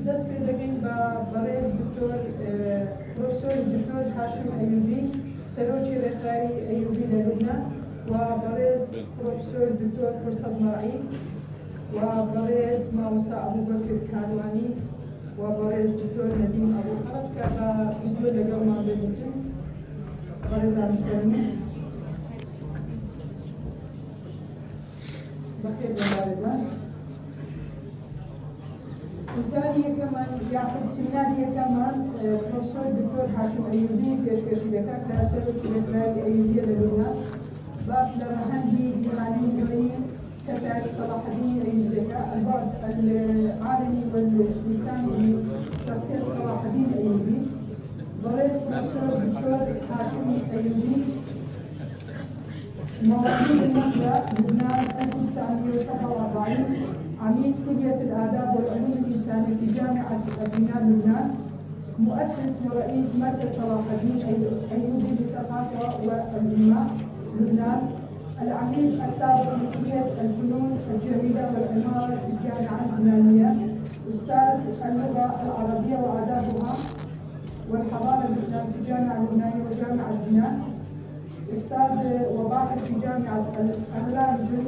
دست پیدا کردیم برای دکتر پروفسور دکتر هاشم ایوبی سروچی رخاری ایوبی لبنان و برای پروفسور دکتر فرصت مرعی و برای ماوسا ابوبکر کاروانی و برای دکتر ندیم ابو خلف که با لگل ما بودیم برای زمینی بخیر بمارزان الثانية كمان ياخذ سيمينارية كمان بروفيسور الدكتور هاشم ايوبي بيشكشي دكا كاسر وشبكة ايوبية للبنان باس لرهندي زماني كمان كسائر صلاح الدين ايوبي دكا البعد العالمي واللساني لشخصية صلاح الدين ايوبي برئيس بروفيسور الدكتور هاشم ايوبي مواليد المهجة لبنان 1947 عميد كلية الآداب والعلوم الإنسانية في جامعة بنان لبنان، مؤسس ورئيس مركز صلاح الدين أيوبي للثقافة والإنماء لبنان، العميد السابق لكلية الفنون الجميلة والعمارة في الجامعة اللبنانية، أستاذ اللغة العربية وآدابها والحضارة الإسلامية في الجامعة اللبنانية وجامعة بنان، أستاذ وباحث في جامعة أرلانجن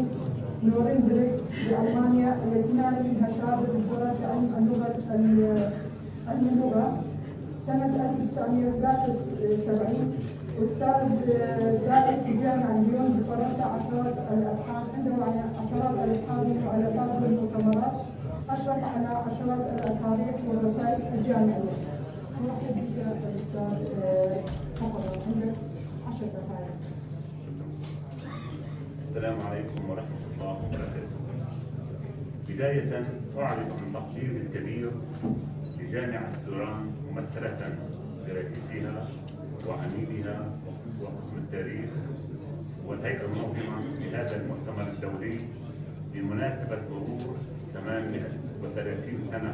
نورنبرغ بألمانيا التي نال منها شهادة الدكتوراه في علم اللغة سنة 1973 أستاذ زائد في جامعة ليون بفرنسا عشرات الأبحاث عنده عشرات الأبحاث ومؤلفات والمؤتمرات أشرف على عشرات الأقارير والرسائل الجامعية. مرحبا بك الأستاذ تفضل عندك 10 دقائق. السلام عليكم ورحمة الله وبركاته. بداية أعرف عن تقديري الكبير لجامعة زوران ممثلة برئيسها وعميدها وقسم التاريخ والهيئة المنظمة لهذا المؤتمر الدولي بمناسبة مرور 38 سنة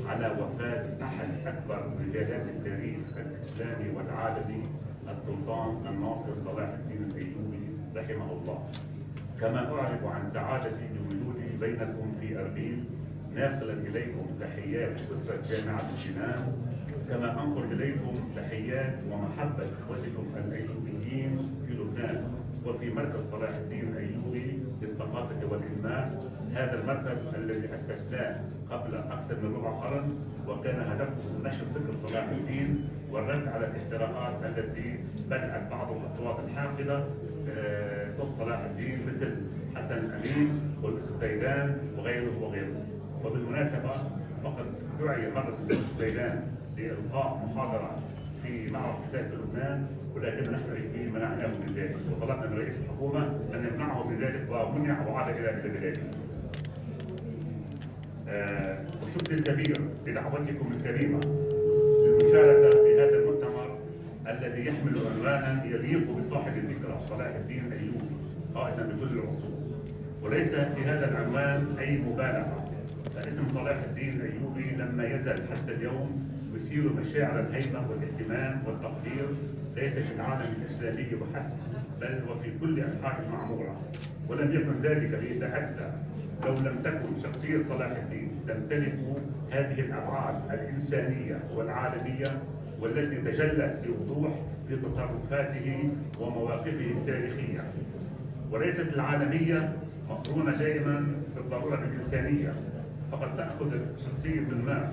على وفاة أحد أكبر رجالات التاريخ الإسلامي والعالمي السلطان الناصر صلاح الدين الأيوبي رحمه الله. كما أعرب عن سعادتي بوجودي بينكم في أربيل ناقلا إليكم تحيات أسرة جامعة بنان، كما أنقل إليكم تحيات ومحبة إخوتكم الأيوبيين في لبنان وفي مركز صلاح الدين الأيوبي للثقافة والإنماء، هذا المركز الذي أسسناه قبل أكثر من ربع قرن، وكان هدفه نشر فكر صلاح الدين والرد على الاحتراقات التي بدأت بعض الأصوات الحاقدة ضد صلاح الدين مثل حسن الأمين والأستاذ زيدان وغيره. وبالمناسبة فقد دعي مرة الأستاذ زيدان لإلقاء محاضرة في معرض كتاب في لبنان، ولكن نحن الأيوبيين منعناه من ذلك، وطلبنا من رئيس الحكومة أن يمنعه من ذلك ومنع وعاد إلى بلاده. وشكر الكبير لدعوتكم الكريمة للمشاركة في هذا المؤتمر الذي يحمل عنوانا يليق بصاحب الذكرى صلاح الدين الأيوبي قائدا بكل العصور، وليس في هذا العنوان أي مبالغة، فاسم صلاح الدين الأيوبي لما يزال حتى اليوم يثير مشاعر الهيبة والاهتمام والتقدير ليس في العالم الإسلامي وحسب، بل وفي كل أنحاء المعمورة، ولم يكن ذلك ليتأتى لو لم تكن شخصية صلاح الدين تمتلك هذه الأبعاد الإنسانية والعالمية والتي تجلت بوضوح في تصرفاته ومواقفه التاريخية. وليست العالمية مقرونة دائما بالضرورة بالإنسانية، فقد تأخذ شخصية ما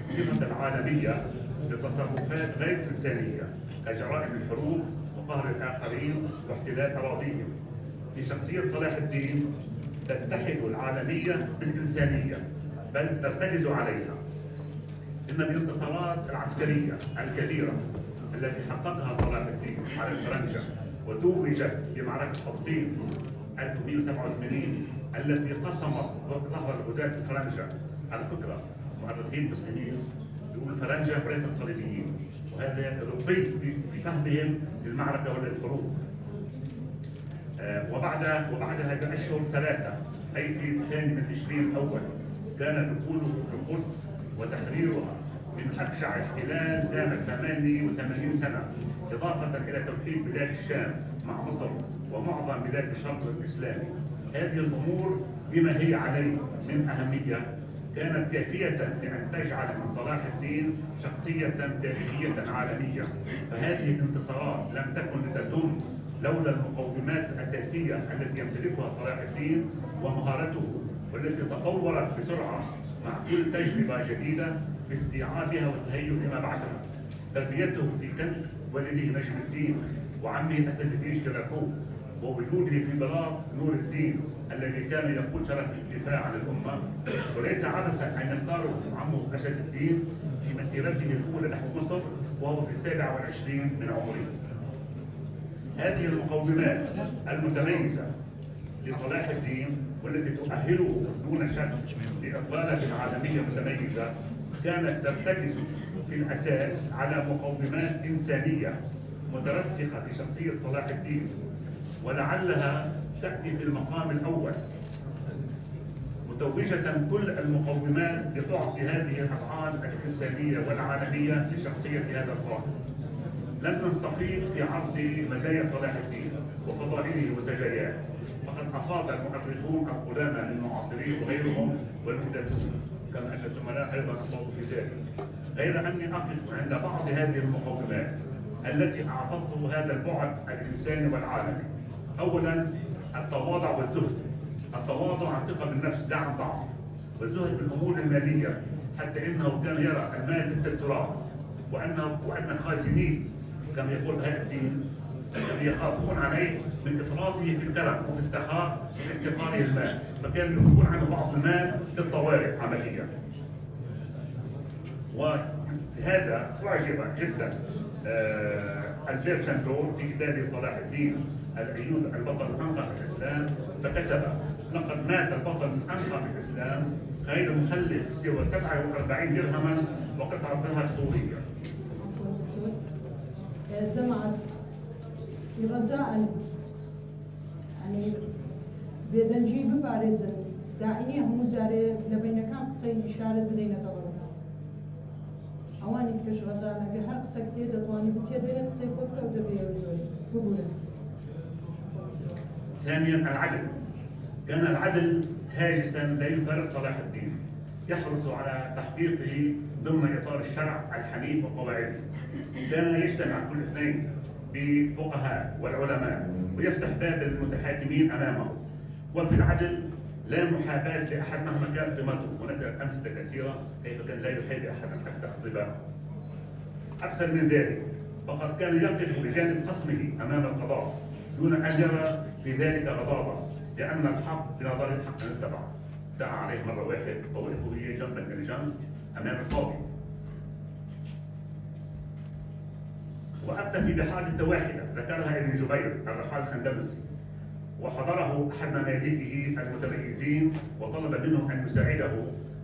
صفة العالمية لتصرفات غير إنسانية جرائم الحروب وقهر الآخرين واحتلال أراضيهم. في شخصية صلاح الدين تتحد العالمية بالإنسانية بل ترتكز عليها. إن الانتصارات العسكرية الكبيرة التي حققها صلاح الدين على الفرنجة وتوجت بمعركة حطين 1187 التي قسمت ظهر الغزاة الفرنجة. على فكرة مؤرخين مسلمين يقولوا الفرنجة وليس الصليبيين، وهذا رقي في فهمهم للمعركة وللحروب. وبعدها بأشهر 3 أي في 2 من تشرين الأول كان دخول القدس وتحريرها من أبشع احتلال دام 88 سنة، إضافة إلى توحيد بلاد الشام مع مصر ومعظم بلاد الشرق الإسلامي. هذه الأمور بما هي عليه من أهمية كانت كافية لأن تجعل من صلاح الدين شخصية تاريخية عالمية. فهذه الانتصارات لم تكن لتتم لولا المقومات الأساسية التي يمتلكها صلاح الدين ومهارته، والتي تطورت بسرعة مع كل تجربة جديدة باستيعابها والتهيؤ لما بعدها. تربيته في كنف والده نجم الدين وعمه أسد الدين شراكوب، ووجوده في بلاط نور الدين الذي كان يقود شرف الدفاع عن الأمة، وليس عبثا أن يختاره عمه أسد الدين في مسيرته الأولى نحو مصر وهو في 27 من عمره. هذه المقومات المتميزة لصلاح الدين والتي تؤهله دون شك لإطلالة عالمية متميزة كانت ترتكز في الأساس على مقومات إنسانية مترسخة في شخصية صلاح الدين، ولعلها تأتي في المقام الأول متوجة كل المقومات لتعطي هذه الأفعال الإنسانية والعالمية لشخصية هذا القائد. لن نستفيض في عرض مزايا صلاح الدين وفضائله وسجاياه، فقد أفاض المؤرخون القدامى من المعاصرين وغيرهم والمحدثون كما أن الزملاء أيضا أفاضوا في ذلك، غير أني أقف عند بعض هذه المقومات التي أعطته هذا البعد الإنساني والعالمي. أولا التواضع والزهد. التواضع عن ثقة بالنفس لا عن ضعف، والزهد بالأمور المالية حتى إنه كان يرى المال مثل التراب، وأن خازنيه كما يقول بهاء الدين يخافون عليه من إفراطه في الكرم وفي السخاء وفي احتقاره المال، فكانوا يخفون عنه بعض المال للطوارئ عمليا. وهذا أعجب جدا البير شاندور في كتابه صلاح الدين الأيوب البطل الأنقى في الإسلام، فكتب: لقد مات البطل الأنقى في الإسلام غير مخلف سوى 47 درهما وقطعة ذهب سورية. جمعت رجاء يعني بێدەنجی بپارێزن داعینی هەموو جارێ لە بینەکان قسەی ئیشارەت بدەینەتە ڕۆژە ئەوانی تکەش ڕەزانەکە هەر قسەک تێ دەتوانی بچێ دێنە قسەی خۆت بکە و جەبێ ببوورە. ثانيا العدل. كان العدل هاجسا لا يفارق صلاح الدين، يحرص على تحقيقه ضمن اطار الشرع الحنيف وقواعده. كان يجتمع كل اثنين بالفقهاء والعلماء ويفتح باب المتحاكمين امامه. وفي العدل لا محاباه لاحد مهما كانت قيمته، هناك امثله كثيره كيف كان لا يحابي احدا حتى اقربائه. اكثر من ذلك فقد كان يقف بجانب خصمه امام القضاء دون ان يرى في ذلك غضاضه، لان الحق في نظر الحق ان يتبع. دعا عليه مره واحد ووقفوا به جنبا الى جنب امام القاضي. واكتفي بحادثه واحده ذكرها ابن جبير الرحال الاندلسي، وحضره احد مماليكه المتميزين وطلب منه ان يساعده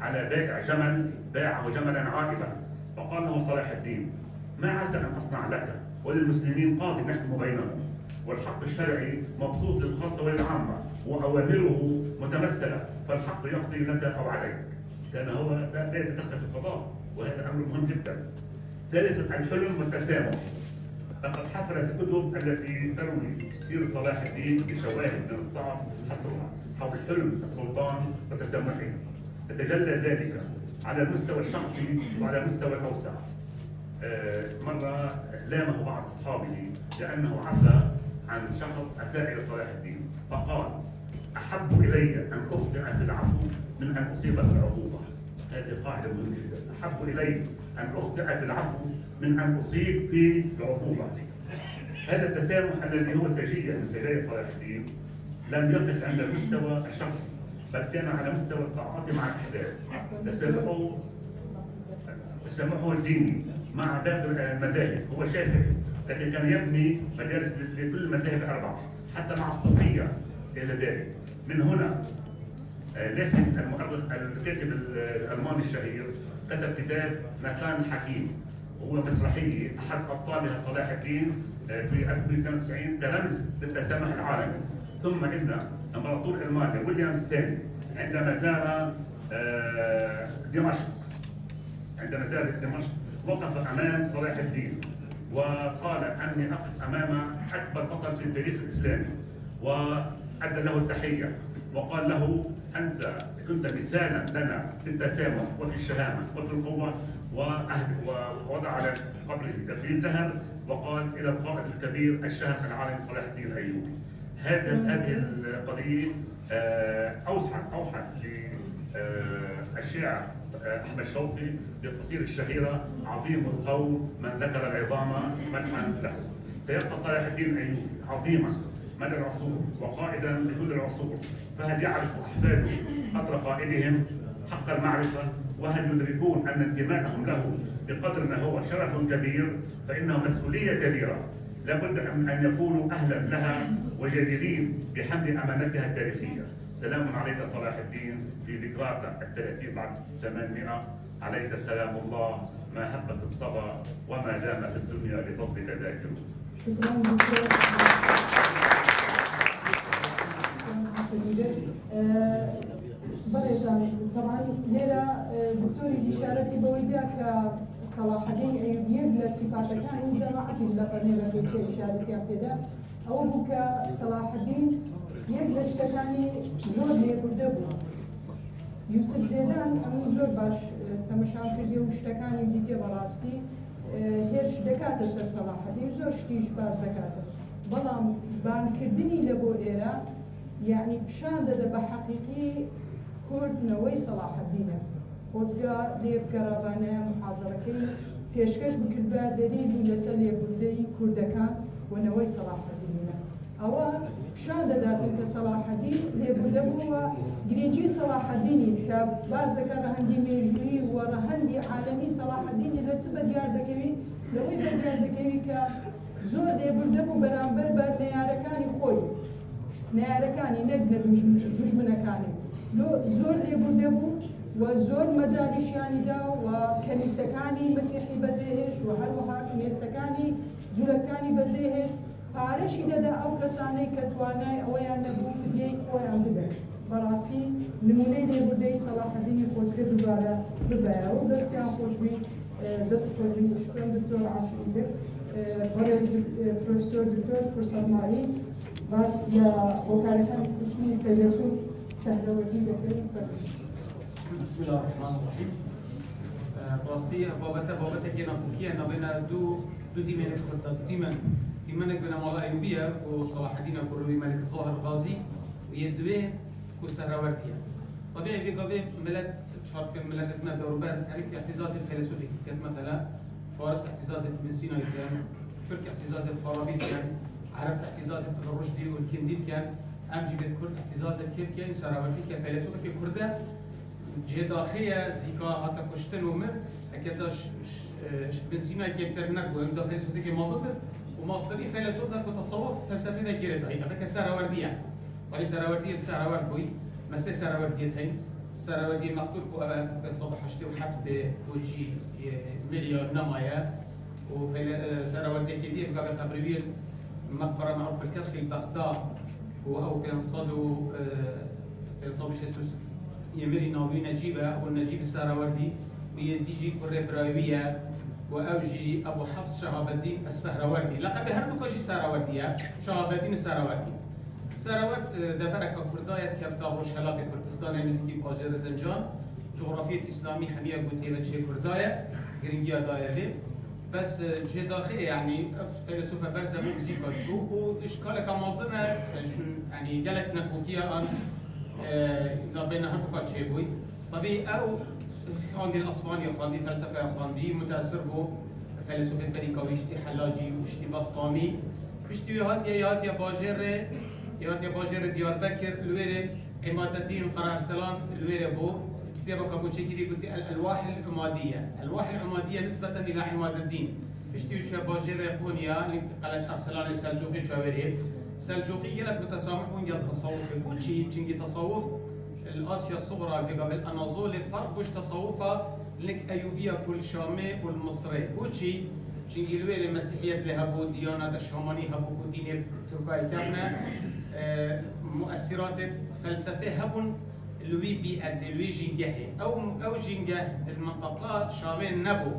على بيع جمل باعه جملا عائبا، فقال له صلاح الدين: ما عسى ان اصنع لك وللمسلمين قاضي نحكم بينهم، والحق الشرعي مبسوط للخاصه وللعامه واوامره متمثله، فالحق يقضي لك او عليك. كان هو لا يتدخل في القضاء، وهذا امر مهم جدا. ثالثا الحلم والتسامح. لقد حفلت الكتب التي تروي سيرة صلاح الدين بشواهد من الصعب حصرها حول حلم السلطان وتسامحه. تتجلى ذلك على المستوى الشخصي وعلى المستوى الاوسع. مرة لامه بعض اصحابه لانه عفى عن شخص اساء الى صلاح الدين، فقال: احب الي ان اخطئ في العفو من ان اصيب في العقوبة. هذه قاعدة مهمة جدا. احب الي أن أخطئ في العفو من أن أصيب في العقوبة. هذا التسامح الذي هو سجية من سجايا صلاح الدين لم يقف عند المستوى الشخصي، بل كان على مستوى التعاطي مع الأحداث. تسامحه الديني مع باقي المذاهب، هو شافعي لكن كان يبني مدارس لكل المذاهب الأربعة حتى مع الصوفية إلى ذلك. من هنا لاسن المؤرخ الكاتب الألماني الشهير كتب كتاب ناتان الحكيم، وهو مسرحية أحد أبطالها صلاح الدين في 1992 كرمز للتسامح العالمي. ثم إن إمبراطور ألمانيا ويليام الثاني عندما زار دمشق وقف أمام صلاح الدين وقال أني أقف أمام أكبر بطل في التاريخ الإسلامي، وأدى له التحية وقال له أنت كنت مثالا لنا في التسامح وفي الشهامة وفي القوة، ووضع على قبره تفريد زهر وقال إلى القائد الكبير الشهم العالمي صلاح الدين الأيوبي. هذه القضية أوحت للشاعر أحمد شوقي بالقصيدة الشهيرة عظيم القول من ذكر العظام مدحا له. سيبقى صلاح الدين الأيوبي عظيما مدى العصور وقائدا لكل العصور، فهل يعرف أحفاده قدر قائدهم حق المعرفة؟ وهل يدركون أن انتمائهم له بقدر ما هو شرف كبير فإنه مسؤولية كبيرة لابد أن يكونوا أهلا لها وجديرين بحمل أمانتها التاريخية. سلام عليك صلاح الدين في ذكراك 30 بعد 800. عليك سلام الله ما هبت الصبا وما دام في الدنيا لفضلك ذاكر. شكرا دكتور. برزان طبعا ليلة دكتور الإشارة بويدا كصلاح الدين أيوبي بلا صفات كان جماعة لقرنية في إشارة كذا أو بك صلاح الدين يجلس تكاني زود ليبردبو يوسف زيدان أمو زود باش تمشان كردي وشتكاني بديتي براستي هيرش دكاتة سر صلاح الدين زور شتيش باز دكاتة بلام بان كردني لبو إيرا يعني بشان ده بحقيقي كرد نوي صلاح الدين خۆزگا لێ بگەڕابانەیە محازەرەکەی پێشکەش بکردبە دەریل و لەسەر لێبوردەی کوردەکان و نەوەی سەلاح الدینە. ئەوە پیشان دەداتن کە سەلاح الدین لێبوردە بووە گرنگی سەلاح الدینی کە باز دەکات ڕەهەندی مێژوویی و ڕەهەندی عالەمی سەلاح الدینی لە چ بە دیار دەکەوی لەوەی بە دیار دەکەوی کە زۆر لێبوردە بوو بەرامبەر بە نەیارەکانی خۆی نەیارەکانی نەک دوژمنەکانی زۆر لێبوردە بوو و زۆر مەجالیشیانی دا و کەنیسەکانی مەسیحی بەجێهێشت و هەروەها کنێستەکانی جوولەکانی بەجێهێشت پارەشی دەدا ئەو کەسانەی کە توانای ئەوەیان نەبوو فدیەی خۆیان بدەن. بەڕاستی نمونەی لێبوردەی سەلاح الدینی خۆزگە دووبارە ببایە و دەستیان خۆشبی دەست خۆشبی دەستم دکتۆر عاشقی بەڕێز پرۆفسۆر دکتۆر فرسەتماڵی باس لە هۆکارەکانی کوشتنی فەیلسوف سەهرەوەردی دەکەین. بسم الله الرحمن الرحيم. راستي بابتا كنا تركيا بين دو ديمن كرد ديمنك بين مالا ايوبيه وصلاح الدين كردي ملك الظاهر غازي ويدوين كسهرورديه. طبيعي في قضيه ملت شرق ملتنا دوربان هذيك اعتزاز الفيلسوفي كانت مثلا فارس اعتزاز ابن سينا كان، ترك اعتزاز الفارابي كان، عرب اعتزاز ابن رشدي والكندي كان، امجد الكرد اعتزاز الكيف كان سهروردي كفيلسوفي كرده جداخية زيكا حتى كشتن ومر أكيدش بن سينا كيبتر نكو إمدا فلسفة كمازوت وماستري فلسفة ده كتصوف فلسفة ده كيرت هاي أنا كسراوردية وعلي سراوردية سراورد بوي مسا سراوردية هاي سراوردية مقتول كو أبا صباح حشتي وحفت وجي مليون نمايا وفل سراوردية كدير قبل قبربيل مقبرة معروف بالكرخي بغداد أو كان صادو صادو شسوس يمري ناوي نجيبه والنجيب السهروردي ويديجي كره براويه واوجي ابو حفص شهاب الدين السهروردي لقب هردو كاجي سهرورديه شهاب الدين السهروردي سهرورد دبرك كردايه كفتا روشهلات كردستان نزكي باجر زنجان جغرافيه اسلامي حميه قوتيه شي كردايه جرينجيا دايره بس جه داخلي يعني فيلسوف برزه موسيقى تشوف واشكال كمازنه يعني قالت نكوكيه ان إذا بين هرتو كاتشيبوي طبيعي أو خواندی اصفهانی خواندی فلسفه خواندی متأثر بو فلسفه طریقه ویشتی حلاجی ویشتی بسطامی ویشتی هات یا باجر دیاربکر لویر عماد الدین قرار ارسلان لویر بو كتابه كابوتشيكي قلت الالواح العماديه نسبه الى عماد الدين اشتي باجر يقونيا قلت ارسلان السلجوقي شاوري سلجوقي لك بتسامح وين التصوف بوتشي تشنجي تصوف الاسيا الصغرى في قبل الاناضول فرق وش تصوفها لك ايوبيه كل شامي والمصري بوتشي تشنجي لويل المسيحيه لهبو ديانات الشاماني هبو دين تركاي دمنا مؤثرات فلسفه هبون لوي بيئة لوي جنجهي أو جنجه المنطقة شامي نبو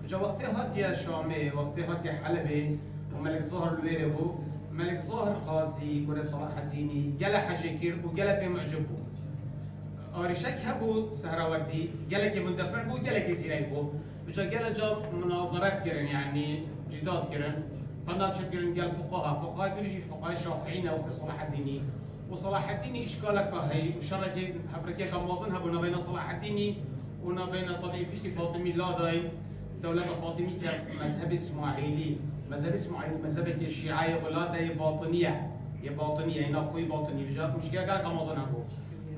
جا وقتها هاتيا شامي وقتها هاتيا حلبي وملك ظاهر لوي هو ملك ظاهر قاضي كوري صلاح الديني جلا حجيكير وجلا بمعجبه أريشك هبو سهراوردي جلا كمندفع بو جلا كيسيلاي بو جا مناظرات كيرن يعني جدال كيرن قناة كيرن جال فقهاء بيجي فقهاء الشافعيين وقت صلاح الديني وصلاح الدين إشكالك هاي وشركة حبركة كمازن هبو نبينا صلاح الدين ونبينا طبيعي بيشتي فاطمي لا داي دولة فاطمي كمذهب إسماعيلي مذهب الشيعية ولا باطنية هنا خوي باطنية جات مشكلة قالك كمازن هبو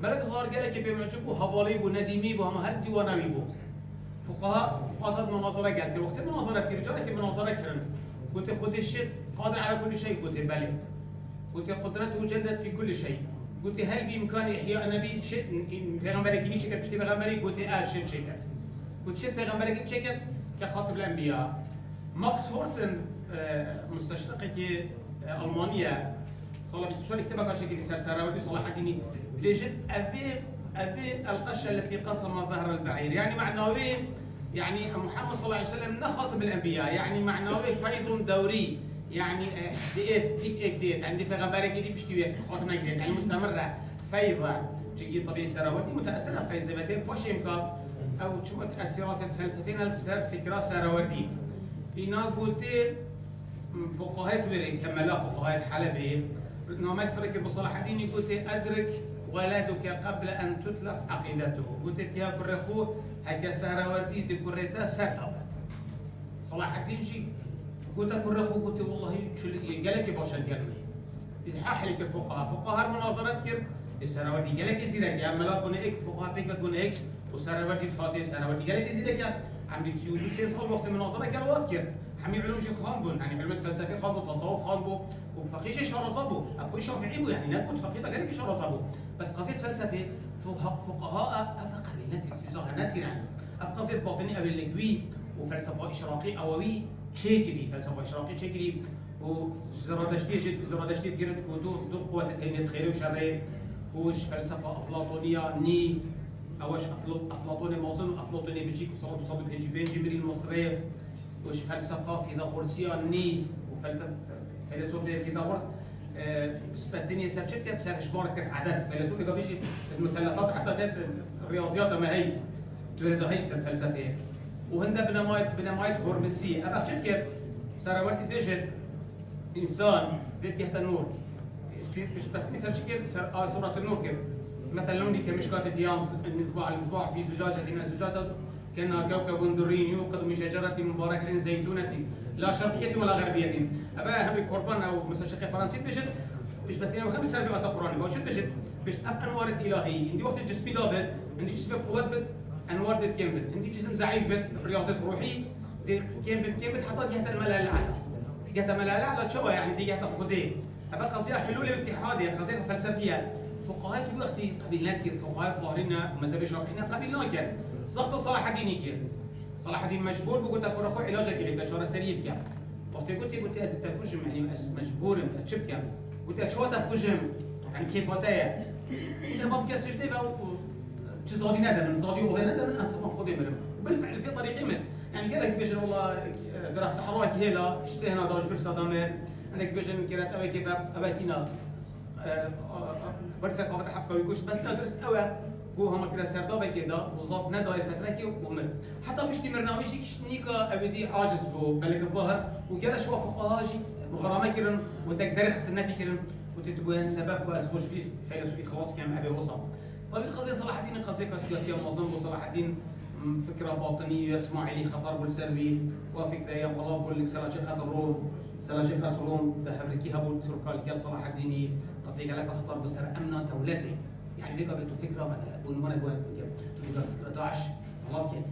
ملك ظهر قالك بمعجبو هوالي بو نديمي بو هم هل ديوانوي بو فقهاء قاطد مناظرة قالك وقت مناظرة كثير جالك مناظرة كرن قلت خذ الشيء قادر على كل شيء قلت بلى قلت قدرته جدت في كل شيء قلت هل بامكان احياء نبي شيء پیغمبرك ني شكل بشتي پیغمبري قلت شيء قلت شيء پیغمبرك شكل كخاطب الانبياء ماكس هورتن مستشرقه المانيا صلاح بيستشار كتابه كان شكل سرسراوي صلاح الدين لجد ابي القشه التي قسم ظهر البعير يعني معنوي يعني محمد صلى الله عليه وسلم نخاطب الانبياء يعني معنوي فيض دوري يعني ديت عندي في غبارك دي بشتوي خاطر جديد يعني مستمره فيضه تجي طبيعي سراوردي متاثره في زبادين باش يمكن او شو تاثيرات الفلسفيه السر فكره سراوردي في ناس قلت فقهاء وري كملا فقهاء حلبي نومك فرق بصلاح الدين قلت ادرك ولدك قبل ان تتلف عقيدته قلت يا برخو هكا سراوردي تكريتا سرطبت صلاح الدين جي قلت أكرخو قلت والله شو قالك باش الجنة يتحح لك فقهاء المناظرات كير السراوردي قالك يصيرك يا ملاك هيك فقهاء بيك تكون هيك والسراوردي تحاطي السراوردي قالك يصيرك يا عم يسوي صار وقت المناظرة قالوا كير حمي علوم شيخ خانبون يعني علوم فلسفة خانبون تصوف خانبون وفقيه شهر صابو أخوي شافعي بو يعني نبت فقيه قالك شهر صابو بس قصيد فلسفة فقهاء أفق بينات استزاهنات يعني أفقصيد باطني قبل الكوي وفلسفة إشراقي أووي تشيكري فلسفه اشراقي تشيكري وزرادشتي تقرد ودو قوة تهينة خير وشر وش فلسفة أفلاطونية ني أوش أفلاطوني موزن أفلاطوني بيجيك وصلاة صابت هنجي بنجي المصري وش فلسفة في ذا غرسيا ني وفلسفة في ذا غرس بسبتني سرشتك بسر شمارك عدد فلسفة قبيش المثلثات حتى الرياضيات ما هي تريد هي الفلسفة وهندا بنمايت هرمسية أبغى تشكر سراوردي تجد إنسان ذات جهة النور بس مثل شكل صورة النور كيف مثلا لوني كمشكاة ديانس المصباح في زجاجة من الزجاجة كأنها كوكب دري يوقد من شجرة مباركة زيتونة لا شرقية ولا غربية أبغى هم قربان أو مثل شكل فرنسي بجد مش بس يعني خمس سنة في القرآن بوجد بجد بس أنوار إلهي عندي وقت الجسم دافد عندي جسم قوة بد أنوار دت كم بد عندي جسم زعيف بد رياضة روحي كم بد حتى جهة الملل الأعلى جهة الملل الأعلى شو يعني دي جهة الخدي أبغى قضية حلول اتحادية قضية فلسفية فقهاء وقتي قبلنا كثير فقهاء ظاهرنا مذهب الشافعي قبلنا كثير ضغط صلاح الدين كثير صلاح الدين مجبور بقول لك فرخو علاجك اللي بتشاره سريب كان وقت قلت تكوجم يعني مجبور تشب كان قلت شو تكوجم يعني كيف وتايا انت ما بكسش دي بقى تزادي ندم زادي وغير ندم اصلا خذي منهم وبالفعل في طريق من يعني قال لك بيجن والله درس صحراء هلا اشتهنا داش برسا دامر عندك بيجن كيرات ابي كيف اباتينا برسا قاعد حفكه ويقولش بس درست قوي هو هم كده سردابه كده وظاف نداي فتره كي ومر حتى بيشتي برنامجي كشنيكا ابدي عاجز بو بالك الظهر وقال شو فقهاجي مغرمه كرن ودك درس النفي كرن وتتبوين سبب واسبوج فيه فيلسوفي خلاص كان ابي وصل طيب القضيه صلاح الدين قضيه سياسيه منظمه صلاح الدين فكره باطنيه اسماعيلي خطر بالسربي وفكره يا الله بقول لك سلاجقه الروم سلاجقه الروم ذهب هبول تركال صلاح الديني قصدي قال لك خطر بالسر امن دولته يعني دي قبل فكره مثلا بقول وانا قلت فكره داعش الله كيف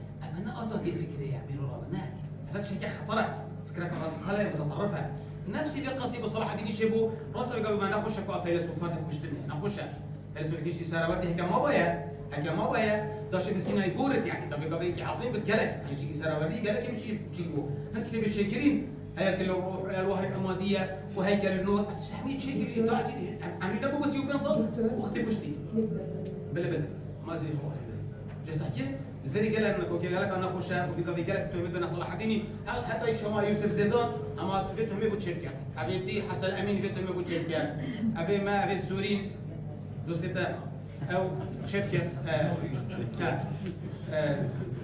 انا اصلا دي فكره يا امير الله انا هذاك شيء خطره فكره راديكاليه متطرفه نفس اللي قصي بصلاح الدين يشبو راسه قبل ما نخش كو فيلسوفات كشتني نخش فيلسوف كيش ساره ودي هكا ما بيا هكا ما بيا داش بسينا يبورت يعني طب قبل يجي عظيم بتقلك يعني شي ساره ودي قالك يمشي تجيبو هكتب الشاكرين هيكل الالواح العماديه وهيكل النور تستحمي شكل بتاعتي عاملين ابو بس يوبنصل واختي كشتي بلا ما زي خلاص جسحكي الفريق قال لك اوكي قال لك انا اخش وبيقول لك تهمت بنا صلاح الدين حتى يشوما يوسف زيدان اما تفهم ابو تشركه ابي دي حسن امين تفهم ابو تشركه ابي ما ابي السوريين دوستة او شركه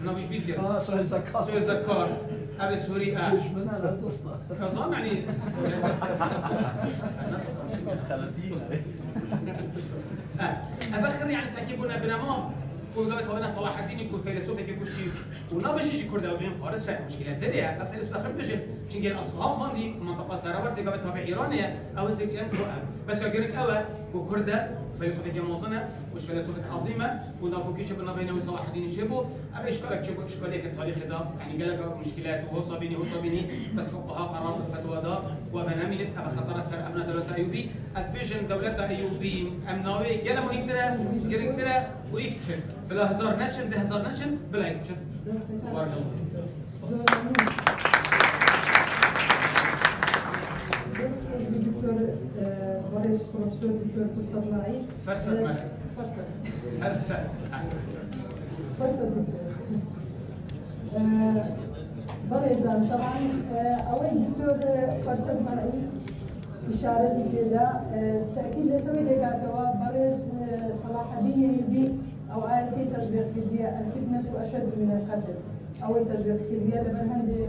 نبيش بيتر سؤال زكار سؤال زكار ابي السوري مش من هذا القصه كظام يعني ابخر يعني ساكبنا بنما وقال لك انا صلاح الدين يكون فيلسوف كشتي ونبش يجي كرد وبين فارس مشكله ثانيه فيلسوف اخر بجد تيجي الاصفهان خاندي منطقه سراوات اللي قبل تابع ايرانيه او زيكان بس يقول لك وكرده فيلسوف جموزنا وش فيلسوف عظيمه وناكو كيش بنا بينه صلاح الدين شبو ابي اشكالك شبو اشكالك التاريخ ده يعني قال لك مشكلات وهو صابيني بس فقهاء قرار الفتوى ده وبنامي لك ابى خطر سر امنا دوله ايوبي اسبيجن دوله ايوبي امناوي قال مهم ترى قال ترى ويكتشف بلا هزار نشن ده هزار نشن بلا يكتشف بارك الله بس دكتور باريس بروفيسور دكتور فرصة معي فرصة معي فرصة دكتور باريزان طبعا أول دكتور فرصة معي إشارتي كذا تأكيد لسوي دكاترة باريس صلاح الدين الايوبي أو آلتي تطبيق كلية الفتنة أشد من القتل أو تطبيق كلية لمن هندي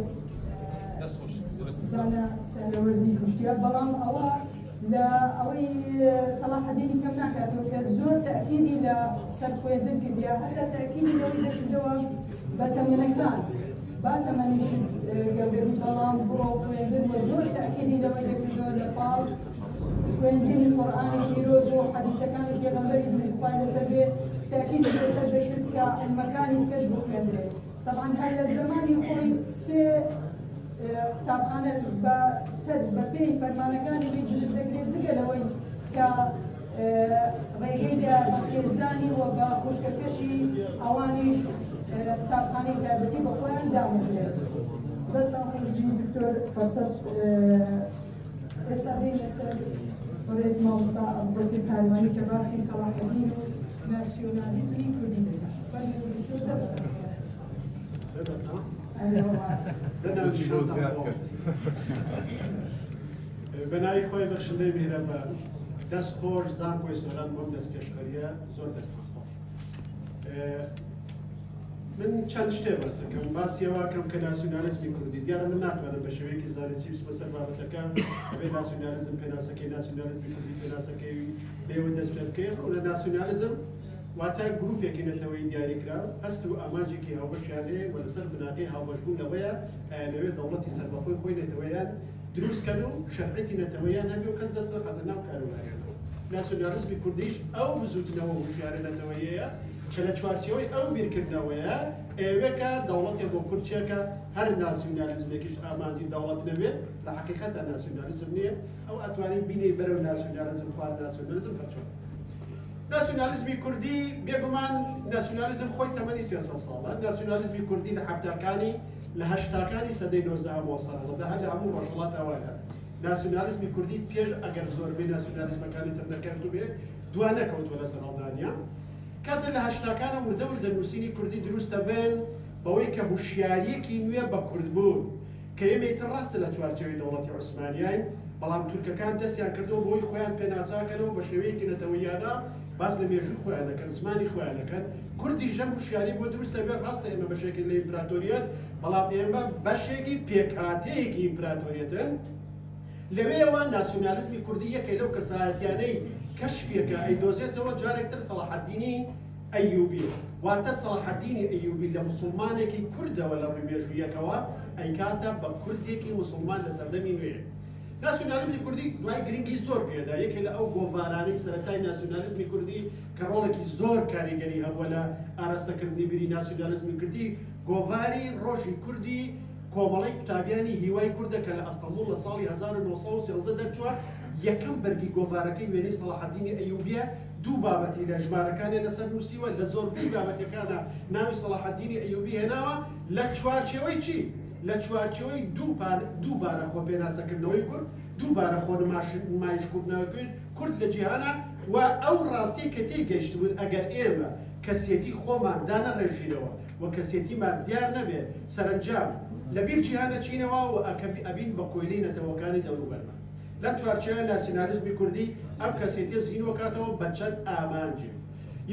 زانا سهل وردي كشتيا بلام أو لا أوي صلاح الدين كم ناكاتو كزور تأكيدي لا سلف ويدن كلية حتى تأكيدي لو يدش الجواب باتمنكان باتمنيش قبل بلام بروف ويدن وزور تأكيدي لو يدش الجواب لقال وينزل القرآن كيروز وحديث كان في غنبري بن إخوان سبي تأكيد لسبب شركة المكان يتكشفوا كامله طبعا هذا الزمان يخوي سي كتابخانه بسد ببي فرمانكان يجلس دقريب زقلوي ك ريقيدا بخيزاني وبخشكشي اوانيش كتابخانه كابتي بخوان دامج بس اخوي دكتور فرصت استاذين ورئيس موضوع الدكتور كالماني كباسي صلاح الدين ناسيوناليزمي كردي فالدكتور بنای خوی بخشنده میرم دست خور زن کوی سران مم دست کشکاریه زور دست خور من چند شته برسه کم باسی و کم که ناسیونالیسمی کردی دیار من ناتوانم به شوی که زاری سیبس مثل بابت کم به ناسیونالیسم پناسکی ناسیونالیسمی کردی پناسکی لیو دست بکر و ناسیونالیسم واتا گروپی که نتوانی دیاری کرد هست و آماجی که هاوشیانه و لسر بناقی هاوشگون لویا نوی دولتی سرباخوی خوی نتوانیان دروس کنو شرعیتی نتوانیان همیو کن دست خاطر نام کارو نگردو ناسیونالیسمی کردیش او بزودی نو هوشیانه نتوانیه کلا چوارچیوی او بیرکردنویا ایوکا دولتی با کردچه که هر ناسیونالیسمی کش آماجی دولت نوی لحقیقت ناسیونالیسم نیه او اتوانی بینی برو ناسیونالیسم خواه ناسیونالیسم هرچون ناسیونالیزمی کردی بیگمان ناسیونالیزم خوی تمنی 300 ساله ناسیونالیزمی کردی لحبتاکانی لهشتاکانی سده 19 موصل ده هر عمو رجلات اوله ناسیونالیزمی کردی پیش اگر زور به ناسیونالیزم کانی ترنکرد تو به دوانه کوت ولا سنالدانیا کات لهشتاکان ورده نوسینی کردی درست بین باوی که هوشیاری کی نوی با کرد بود که یه میتراست لچوارچوی دولتی عثمانیای بلام ترکان دستیان کردو بوی خویان پناسا کنو بشوی که نتویانا باز لمیجو خویانه کن اسمانی خویانه کن کردی جم هوشیاری بود درست بین راست اما بشکل امپراتوریت بلام اما بشکی پیکاتی کی امپراتوریتن لوی وان ناسیونالیزمی کردی یکی لو کسایتیانی کشفیه که ای دوزیت و جارکتر صلاح الدینی ایوبی واتە سەلاحەدینی ئەیوبی لە مسلمانێکی کوردەوە لە ڕووی مێژوویەکەوە ئەیکاتە بە کوردێکی مسلمان لە سەردەمی نوێ. ناسیۆنالیزمی کوردی دوای گرنگی زۆر پێدا، یەکێک لە ئەو گۆڤارانەی سەرەتای ناسیۆنالیزمی کوردی کە ڕۆڵێکی زۆر کاریگەری هەبووە لە ئاراستەکردنی بیری ناسیۆنالیزمی کوردی، گۆڤاری ڕۆژی کوردی کۆمەڵی قوتابیانی هیوای کوردە کە لە ئەستەمبوڵ لە ساڵی 1930 دەرچووە. یەکەم بەرگی گۆڤارەکەی وێنەی سەلاحەدینی ئەیوبیە دوو بابەتی لە ژمارەکانی لەسەر نووسیوە، لە زۆربەی بابەتەکانە ناوی سەلاحەدینی ئەیوبی هێناوە لە چوارچێوەی چی؟ لە چوارچێوەی دووبارە خۆپێناسەکردنەوەی کورد، دووبارە خۆنمایشکردنەوەی کورد لە جیهانە و ئەو ڕاستی کە تێگەیشتبوون ئەگەر ئێمە کەسێتی خۆمان دانەڕێژینەوە و کەسێتیمان دیار نەبێ سەرنجام لەبیر جیهانە چینەوە و ئەبین بە کۆیلەی نەتەوەکانی دەوروبەرمان. لەم چوارچێوە ناسیۆنالیزمی کوردی ئەم کەسێتیە زیینوە کاتەوە بە چەند ئامانجێ.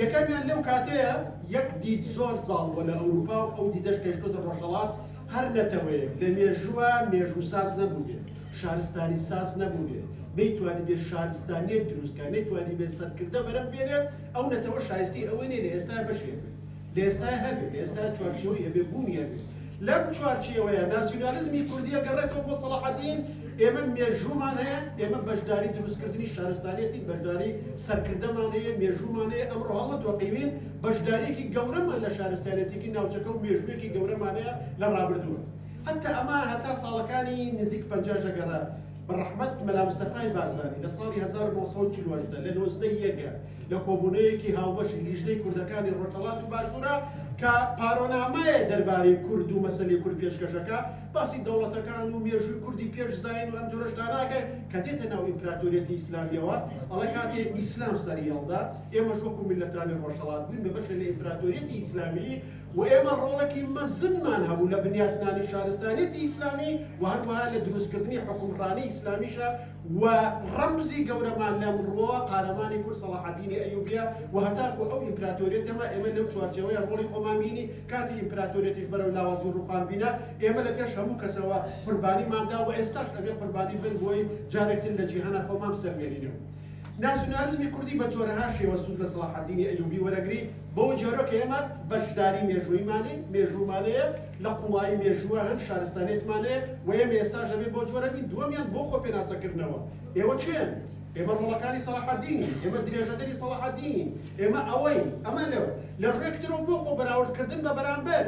یەکەمیان لەو کاتەیە یەک دید زۆر زاڵوە لە ئەوروپا و ئەو دیدەش کەیشتۆتە ڕۆژهەڵات هەر نەتەوەیەک لە مێژووە مێژوو ساز نەبووێ، شارستانی ساز نەبووێ، نەیتوانی بێ شارستانیت دروستکە، نەیتوانی بێ سەرکردە بەرەم بێنێت، ئەو نەتەوە شایستی ئەوەی نێ لە ئێستا بەشێ بێت، لە ئێستا هەبێت، لە ئێستا چوارچێوەی هەبێ بوونی هەبێت. لەم چوارچێوەیە ناسیۆنالیزمی کوردیە گەڕێتەوە بۆ سەلاحەدین، ئێمە مێژوومان هەیە، ئێمە بەشداری دروستکردنی شارستانیەتی بەشداری سەرکردەمان هەیە، مێژوومان هەیە، ئەمڕۆ هەڵەتوەقیوین بەشداریەکی گەورەمان لە شارستانیەتێکی ناوچەکە و مێژوویەکی گەورەمان هەیە لە ڕابردووە. هەتا ئەمە هەتا ساڵەکانی نزیک 50 ژەگەڕە بەڕەحمەت مەلا مستەفای بارزانی لە ساڵی 1940 لە 91 لە کۆبوونەیەکی هاوبەشی لیژنەی کوردەکانی ڕۆژهەڵات و باشوورە کە پارۆنامەیە دەربارەی کورد و مەسەلەی کورد پێشکەشەکە باسی دەوڵەتەکان و مێژووی کوردی پێش زاین و ئەم جۆرە شتاناکە کە دێتە ناو ئیمپراتۆریەتی ئیسلامیەوە، ئەڵێ کاتێک ئیسلام سەری هەڵدا ئێمە وەکو میلەتانی ڕۆژهەڵات بووین بە بەشە لە ئیمپراتۆریەتی ئیسلامی و ئێمە ڕۆڵێکی مەزنمان هەبوو لە بنیاتنانی شارستانیەتی ئیسلامی و هەروەها لە دروستکردنی حکومڕانی ئیسلامیشە و ڕەمزی گەورەمان لەمڕۆ قارەمانی کورد سەلاحەدینی ئەیوبیە و هەتاکو ئەو ئیمپراتۆریەتەمە ئێمە لەو چوارچێوەیە ڕۆڵی خۆمان بینی کاتی ئیمپراتۆریەتیش بەرەو لاوازی و ڕوخان بینە ئێمە لە پێش هەموو کەسەوە قوربانیماندا و ئێستاش ئەبێ قوربانی بن بۆی جارێکتر لە جیهانە خۆمان بسەرمێنینەوە. ناسیۆنالیزمی کوردی بە جۆرەها شێوە سوود لە سەلاحەدینی ئەیوبی وەرەگری بۆ جۆرە کە ئێمە بەشداری مێژوومانەیە لە قوڵایی مێژووە هەن شارستانێتمانەیە و ئێمە ئێستاش ئەبێ بۆ جۆرەبین دووەمیان بۆ خۆپێناسەکردنەوە. ئێوە چێن؟ ئێمە ڕۆڵەکانی سەلاحەدینی، ئێمە درێژەدەری سەلاحەدینی، ئێمە ئەوەی ئەمە لە ڕێکترەوە بۆ خۆ بەراوردکردن بە بەرامبەر.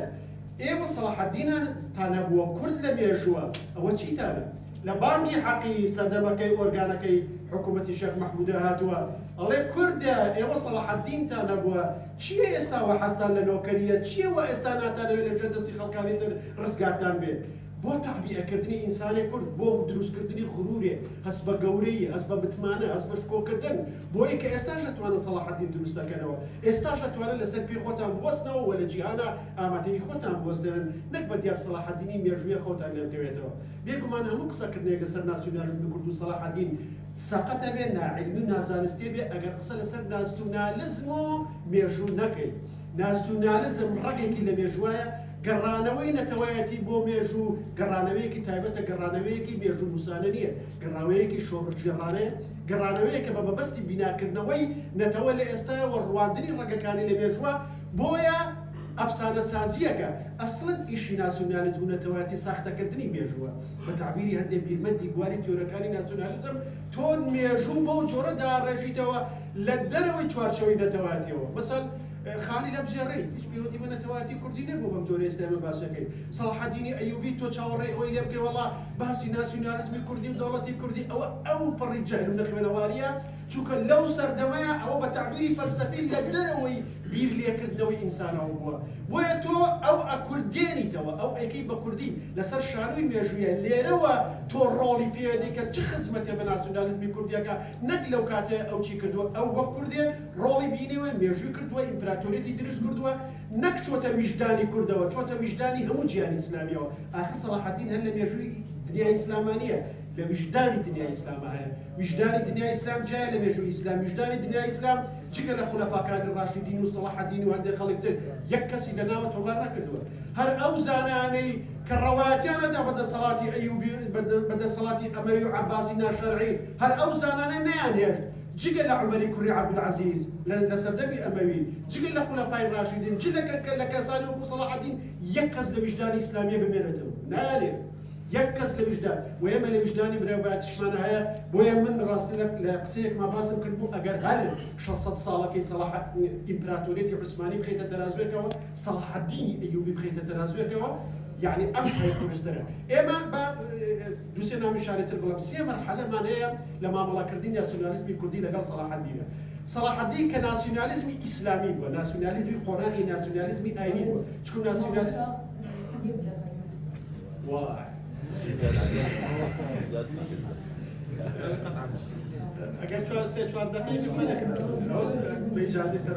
ئێوە سەلاحەدینان تانە بووە کورد لە مێژووە، ئەوە چیتانە؟ لە بانگی حەقی سەردەمەکەی ئۆرگانەکەی حکوومەتی شێخ مەحموودە هاتووە ئەڵێ کوردە ئێوە سەلاحەدینتان نەبووە، چییە ئێستاوە حەستان لە نۆکەریە، چییەوە ئێستا ناتانەوێت لە دەستی خەڵکانی تر ڕزگارتان بێت؟ بۆ تەعبیەکردنی ئینسانی کورد، بۆ دروستکردنی غرورێ، هەست بە گەورەی، هەست بە بتمانە، هەست بە شکۆکردن، بۆیە کە ئێستاش دەتوانن سەلاحەدین دروستەکەنەوە، ئێستاش دەتوانن لەسەر پێی خۆتان بوەستنەوە و لە جیهانە ئامادەی خۆتان بوەستێنن، نەک بە دیار سەلاحەدینی مێژوویە خۆتان لێنکەوێتەوە. بێگومان هەموو قسەکردنێک لەسەر ناسیۆنالیزمی کورد و سەلاحەدین ساقەتە بێ، ناعیلمی و نازانستێ بێ ئەگەر قسە لەسەر ناسیۆنالیزم و مێژوو نەکەین. ناسیۆنالیزم ڕەگێکی لە مێژوایە، گەڕانەوەی نەتەوایەتی بۆ مێژوو گەڕانەوەیەکی تایبەتە، گەڕانەوەیەکی مێژوو موسانە نییە، گەڕانەوەیەکی شۆڕژێڕانەیە، گەڕانەوەیەکە بە مەبەستی بیناکردنەوەی نەتەوە لە ئێستاە و ڕواندنی ڕێگەکانی لە مێژووە، بۆیە ئەفسانە سازیەکە ئەسڵن ئیشی ناسیۆنالیزم و نەتەوایەتی ساختەکردنی مێژووە. بە تعبیری هەندێک بیرمەندی گواری تیۆرەکانی ناسیۆنالیزم تۆن مێژوو بەو جۆرە داڕێژیتەوە لە دەرەوەی چوارچەوەی نەتەوایەتیەوە. مەسەڵ خانی لە بجێڕێ هیچ پەیوەندی بە نەتەوایەتی کوردی نەبوو بەم جۆرە ئێستا ئێمە باسەکەین. سەلاحەدینی ئەیوبی تۆ چاوەڕێ ئەوەی لێ بکەی وەڵا باسی ناسیۆنالیزمی کوردی و دەوڵەتی کوردی ئەو پەڕی جەهل و نەخوێنەواریە، چونکە لەو سەردەمەیە ئەوە بە تعبیری فەلسەفی لە دەرەوەی بیر لێکردنەوەی ئینسانەوە بووە. بۆیە تۆ ئەو ئەکوردێنیتەوە، ئەو ئەیکەی بە کوردی لەسەر شانووی مێژوویە، لێرەوە تۆ ڕۆڵی پێدەی کە چ خزمەتێ بە ناسیۆنالیزمی کوردیەکە، نەک لەو کاتەیە ئەو چی کردووە، ئەو وەک کوردێ ڕۆڵی بینیوە مێژووی کردووە، ئیمپراتۆریەتی دروست کردووە، نەک چۆتە ویژدانی کوردەوە، چۆتە ویژدانی هەموو جیهانی ئیسلامیەوە. ئاخر سەلاحەدین هەر لە مێژووی دنیای ئیسلامانیە، لە ویژدانی دنیای ئیسلامە هەیە. ویژدانی دنیای ئیسلام جایە لە مێژووی ئیسلام، ویژدانی دنیای ئیسلام چیکە لە خولەفاکانی ڕاشیدین و سەلاحەدین و هەندێک خەڵکتر یەک کەسی لە ناوە تۆمار نەکردووە. هەر ئەو زانانەی کە ڕەوایەتیانەدا بەدەسەڵاتی ئەیوبی، بەدەسەڵاتی ئەمەوی و عەباسی ناشەرعی، هەر ئەو زانانە نەیانهێشت جگە لە عومەری کوڕی عەبدولعەزیز لە سەردەمی ئەمەوی جگە لە خولەفای ڕاشیدین جگە لە کەسانی وەکو سەلاحەدین یەک کەس لە وجدانی ئیسلامیە بمێنێتەوە نایانێت یەک کەس لە وجدان و ئێمە لە وجدانی مرۆڤایەتیشمان هەیە بۆیە من ڕاستی لە قسەیەکمان باسم کرد بوو ئەگەر هەر 600 ساڵەکەی ئیمپراتۆریەتی عوسمانی بخەیتە تەرازوێکەوە سەلاحەدینی ئەیوبی بخەیتە تەرازوێکەوە يعني أم حيكون استرا إما دوسنا مشارية الغلام سي مرحلة ما هي لما ملا كردين ناسيوناليزم كردي لقال صلاح الدين صلاح الدين كناسيوناليزم إسلامي وناسيوناليزم قرآني ناسيوناليزم آيني شكون ناسيوناليزم واحد اگر چهار سه چهار دقیقه میکنه که به اجازه سر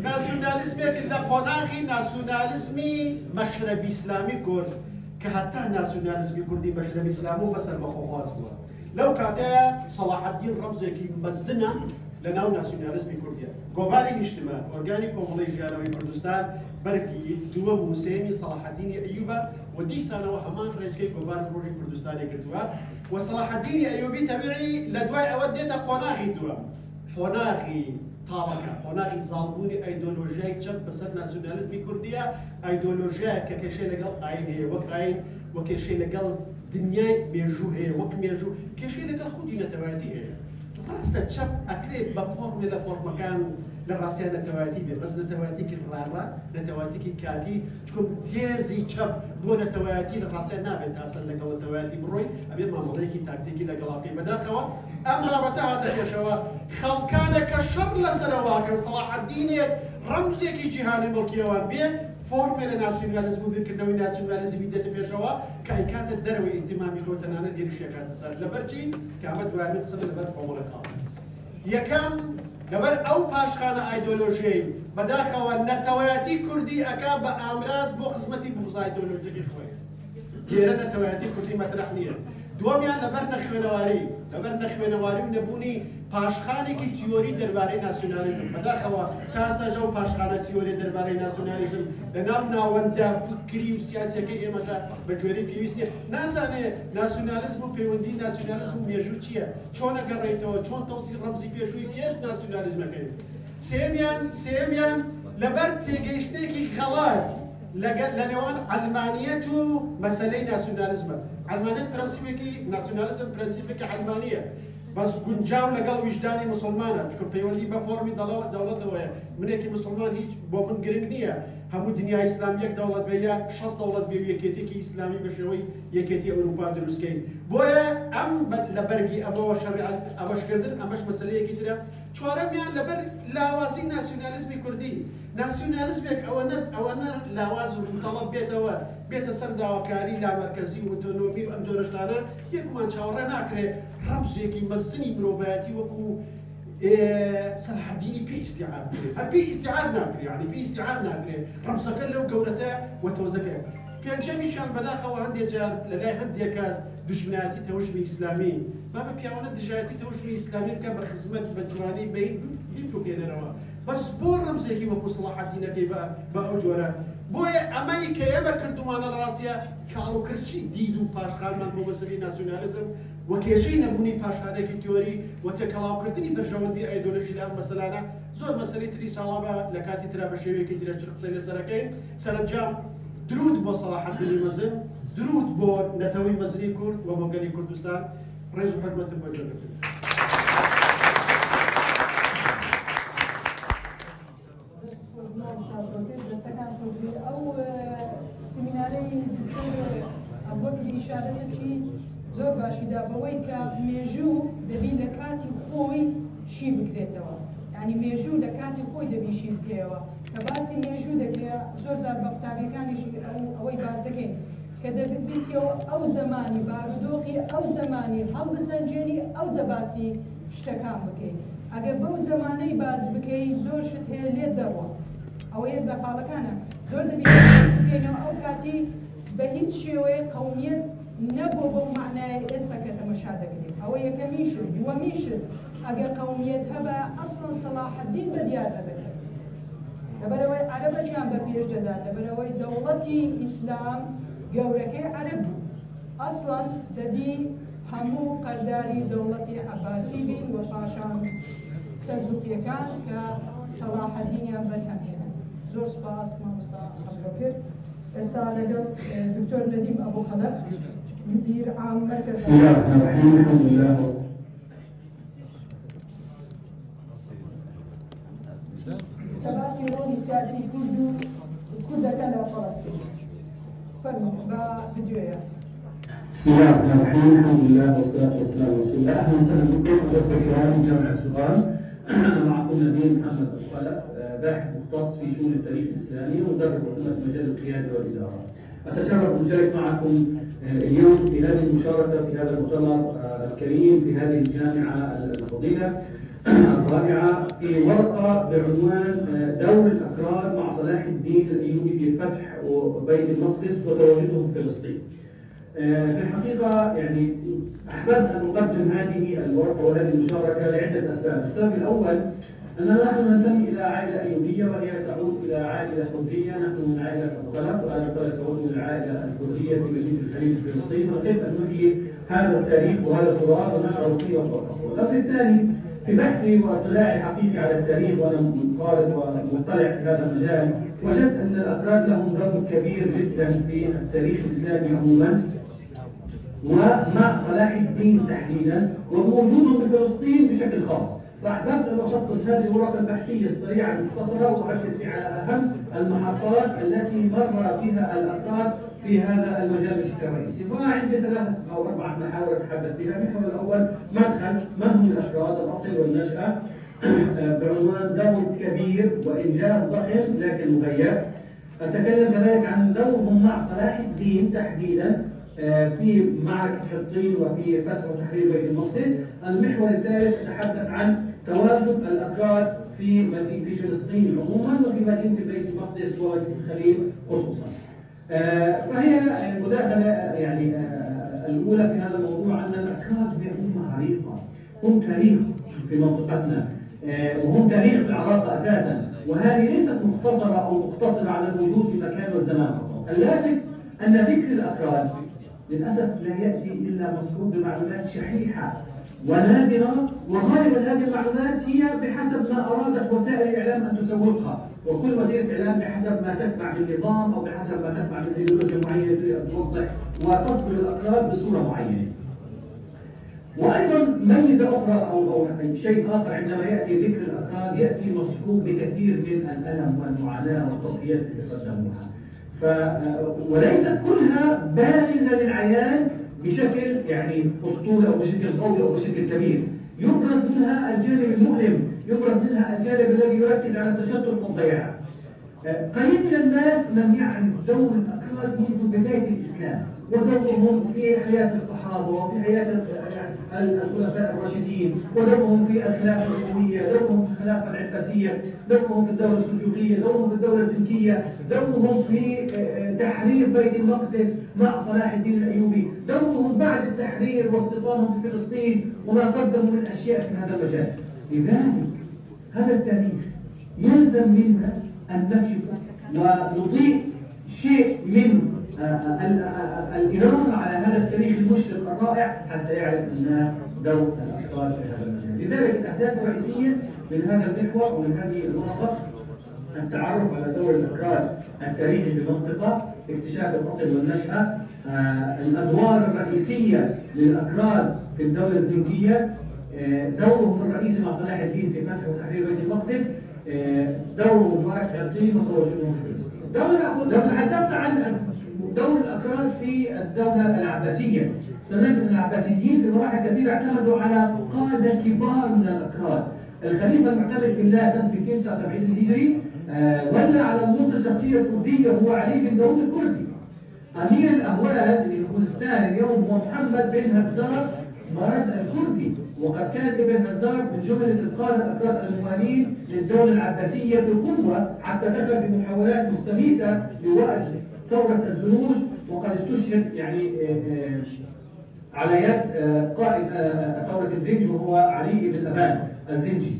ناسیونالیسمی که در قناقی ناسیونالیسمی مشرب اسلامی کرد که حتی ناسیونالیسمی کردی مشرب اسلامی بسر مخوخات بود لو كاتا صلاح الدين رمزي كي مزدنا لناو ناسيوناليزم كرديا غوفاري الاجتماع اورجانيك كونفوليجيانوي كردستان برقي دو موسيمي صلاح الدين ايوبا ودي سنه وحمان رئيسكي غوفار بروجي كردستاني كتوا وصلاح الدين ايوبي تبعي لدواي اوديتا قناغي دوا قناغي طالكا قناغي ظالموني ايديولوجيا تشب بسر ناسيوناليزم كرديا ايديولوجيا كشي لقل عين هي وكاين وكشي لقل دنيا ميجو هي وك ميجو كشي لقل خودي نتواتي هي راستا تشب اكريب بفورم لا فورم كان للراسيان نتواتي بس نتواتي كرارا نتواتي كاكي تكون ديزي تشب بو نتواتي للراسيان نابت اصلا لقل نتواتي بروي ابي ما مليكي تاكتيكي لقلافي بداخوا اما بتاعه تشوا خلقانك الشر لسنواك صلاح الدين رمزي كي جهاني ملكيوان بيه فورميل ناسيوناليزم بكنوي ناسيوناليزم يدت بيشوا كايكات الدروي انتمامي كوتنانا ديال الشيكات السر لبرجي كامد وامي قصر لبر فورمولا خاص يكم لبر او باشخانه ايديولوجي بداخوا النتواتي كردي اكاب امراض بو خدمتي بو ايديولوجي خويا ديرنا نتواتي كردي مطرحنيه دوميان لبر نخوێنەواری و نەبوونی پاشخانێکی تیۆری دەربارەی ناسیۆنالیزم بەداخەوە کاسەژە و پاشخانە تیۆری دەربارەی ناسیۆنالیزم لەناو ناوەندە فکری و سیاسەکەی ئێمەژە بە جۆرەی پێویست نیە نازانێ ناسیۆنالیزم و پەیوەندی ناسیۆنالیزم و مێژوو چییە چۆن ئەگەڕێیتەوە چۆن تەوسی ڕەمزی پێشووی پێش ناسیۆنالیزمەکەی سێمیان لەبەر تێگەیشتێکی خەڵات لنوان علمانية مسألة ناسيوناليزم علمانية برنسيبكي ناسيوناليزم برنسيبكي علمانية بس كنجاو لقال وجداني مسلمانة شكون بيولي بفورمي دولة منك مسلمان هيج بو من قرنية همو دنيا إسلامية دولة بيا 6 دولة بيو يكيتي إسلامي بشوي يكيتي أوروبا دروسكين بويا أم لبرقي أما وشرع أماش كردن أماش مسألة يكيتي چوارميان لبر لاوازي ناسيوناليزمي كردي ناسيوناليزمك أونا لاواز مطلب بيت سردا وكاري لا مركزي وتونومي وأم جورشتانا يكمان شاورا ناكري رمزيكي مزني بروباتي وكو صلاح الدين بي استيعاب بي استيعاب ناكري يعني بي استيعاب ناكري رمزك لو قولته وتوزكه كان جميع شان بداخل وهندي جان للا هندي كاس دشمناتي توجمي اسلامي بابا بياونا دجاتي توجمي اسلامي كان بخدمه بجواني بين بيمكن كينا بس بور رمزي وكو صلاح الدين كي باجوره بويا امريكا يما كردومان الراسيه كانوا كرشي ديدو باشخان من بومسري ناسيوناليزم وكيشي نبوني باشخانه في تيوري وتكلاو كردني برجوندي ايديولوجي الان مثلا زود مسألة رسالة لكاتي ترى بشوي كي درا شخصيه سركين سرنجام درود بو صلاح الدين مزن درود بو نتوي مزني كرد ومقالي كردستان رئيس حكومه البلد أو سيميناري أبوك إشارة كي زور باشي دابوي كميجو دبي لكاتي خوي شي بكزيتوا يعني ميجو لكاتي خوي دبي شي بكيوا كباسي ميجو دكي زور زار بقتابي كان شي أو بازدكين كده بيتيو أو زماني بارودوخي أو زماني هل بسنجيني أو زباسي اشتكام بكي أجا بو زماني باز بكي زور شتهي ليه دروا أو يبقى خالكانا زور دبي بكينا أو كاتي بهيت شوي قومية نبو بو معنى استكت مشاهدة أو يكميشل وميشل أجا قومية هبا أصلا صلاح الدين بديار أبدا لبروي عربة كان ببيش جدال لبروي دولتي إسلام جوركي عرب أصلا دبي هەموو قەرداری دەوڵەتی عەباسی بین و پاشان سەرزوقیەکان کە سەلاحەدینیان بەرهەمهێنن. زۆر سپاس مامۆستا حەبرەکرد. ئێستا لەگەڵ دکتۆر نەدیم ئەبوخەلەف مدیر عام مرکز تەباسی ڕۆڵی سیاسی کورد و کوردەکان لە فەڵەستین. فەرموویە بە ڤیدیۆیە. بسم الله الرحمن الرحيم، الحمد لله والصلاة والسلام على رسول الله. أهلا وسهلا بكم أخوة الكرام من جامعة السودان. أنا معكم نبيل محمد أبو خلف، باحث مختص في شؤون التاريخ الإسلامي ومدرب وحدة مجال القيادة والإدارة. أتشرف بالمشاركة معكم اليوم في هذه المشاركة في هذا المؤتمر الكريم في هذه الجامعة الفضيلة الرابعة في ورقة بعنوان دور الأكراد مع صلاح الدين الأيوبي في فتح بيت المقدس وتواجدهم في فلسطين. في الحقيقة يعني أحببت أن أقدم هذه الورقة وهذه المشاركة لعدة أسباب. السبب الأول أننا نحن ننتمي إلى عائلة أيوبية وهي تعود إلى عائلة كردية. نحن من عائلة أبو خلف وأنا تعود إلى العائلة الكردية في مدينة الخليل في فلسطين، وأردت أن نحيي هذا التاريخ وهذا التراث ونشعر فيه ونطبقه. الأمر الثاني في بحثي واطلاعي حقيقي على التاريخ وأنا منقرض ومطلع في هذا المجال، وجدت أن الأكراد لهم دور كبير جدا في التاريخ الإسلامي عموما ومع صلاح الدين تحديدا ووجودهم في فلسطين بشكل خاص. فأحببت أن أخصص هذه الورقة البحثية السريعة المختصرة وأركز على أهم المحطات التي مر فيها الأكراد في هذا المجال بشكل رئيسي. وعندي 3 أو 4 محاور أتحدث فيها. المحور الأول مدخل من هم الأكراد، الأصل والنشأة بعنوان دور كبير وإنجاز ضخم لكن مغيب. أتكلم كذلك عن دورهم مع صلاح الدين تحديدا في معركة حطين وفي فتح وتحرير بيت المقدس. المحور الثالث أتحدث عن تواجد الأكراد في فلسطين عموما وفي مدينة بيت المقدس ومدينة الخليل خصوصا. فهي المداخلة يعني الأولى في هذا الموضوع أن الأكراد هم عريقة، هم تاريخ في منطقتنا وهم تاريخ العراق أساسا، وهذه ليست مختصرة أو مقتصرة على الوجود في مكان والزمان. اللافت أن ذكر الأكراد للأسف لا يأتي إلا مصحوب بمعلومات شحيحة ونادرة، وغالبا هذه المعلومات هي بحسب ما أرادت وسائل الإعلام أن تسوقها، وكل وسيلة إعلام بحسب ما تدفع بالنظام أو بحسب ما تدفع بالإيديولوجيا معينة توضح وتصل الأكراد بصورة معينة. وأيضا ميزة أخرى أو شيء آخر عندما يأتي ذكر الأكراد يأتي مصحوب بكثير من الألم والمعاناة والتضحيات التي قدموها. وليست كلها بارزة للعيان بشكل يعني أسطوري أو بشكل قوي أو بشكل كبير. يبرز منها الجانب المؤلم، يبرز منها الجانب الذي يركز على التشتت والضياع. قليل من الناس من يعرف دور الأكراد منذ بداية الإسلام ودورهم في حياة الصحابة وفي حياة الخلفاء الراشدين، ودورهم في الخلافة الأموية، دورهم في الخلافة العباسية، دورهم في الدولة السلجوقية، دورهم في الدولة الزنكية، دورهم في تحرير بيت المقدس مع صلاح الدين الأيوبي، دورهم بعد التحرير واستيطانهم في فلسطين وما قدموا من أشياء في هذا المجال. لذلك هذا التاريخ يلزم منا أن نكشفه ونضيء شيء من الإنارة على هذا التاريخ المشرق الرائع حتى يعرف الناس دور الأكراد في هذا المجال. لذلك الأهداف الرئيسية من هذا المحور ومن هذه المناقصة التعرف على دور الأكراد التاريخي في المنطقة، اكتشاف الأصل والنشأة، الأدوار الرئيسية للأكراد في الدولة الزنكية، دورهم الرئيسي مع صلاح الدين في فتح وتحرير بيت المقدس، دورهم مبارك حطين وتواجدهم في فلسطين. لو تحدثنا عن دور الأكراد في الدولة العباسية سنجد أن العباسيين في مراحل كثيرة اعتمدوا على قادة كبار من الأكراد. الخليفة المعتمد بالله سنة 279 الهجري ولى على النص الشخصية الكردية هو علي بن داود الكردي. أمير الأهواز للخزستان اليوم هو محمد بن هزار مرد الكردي، وقد كان ابن هزار من جملة القادة الأكراد الموالين للدولة العباسية بقوة حتى دخل في محاولات مستميتة لوقت ثورة الزنوج، وقد استشهد يعني على يد قائد ثورة الزنج وهو علي بن أبان الزنجي.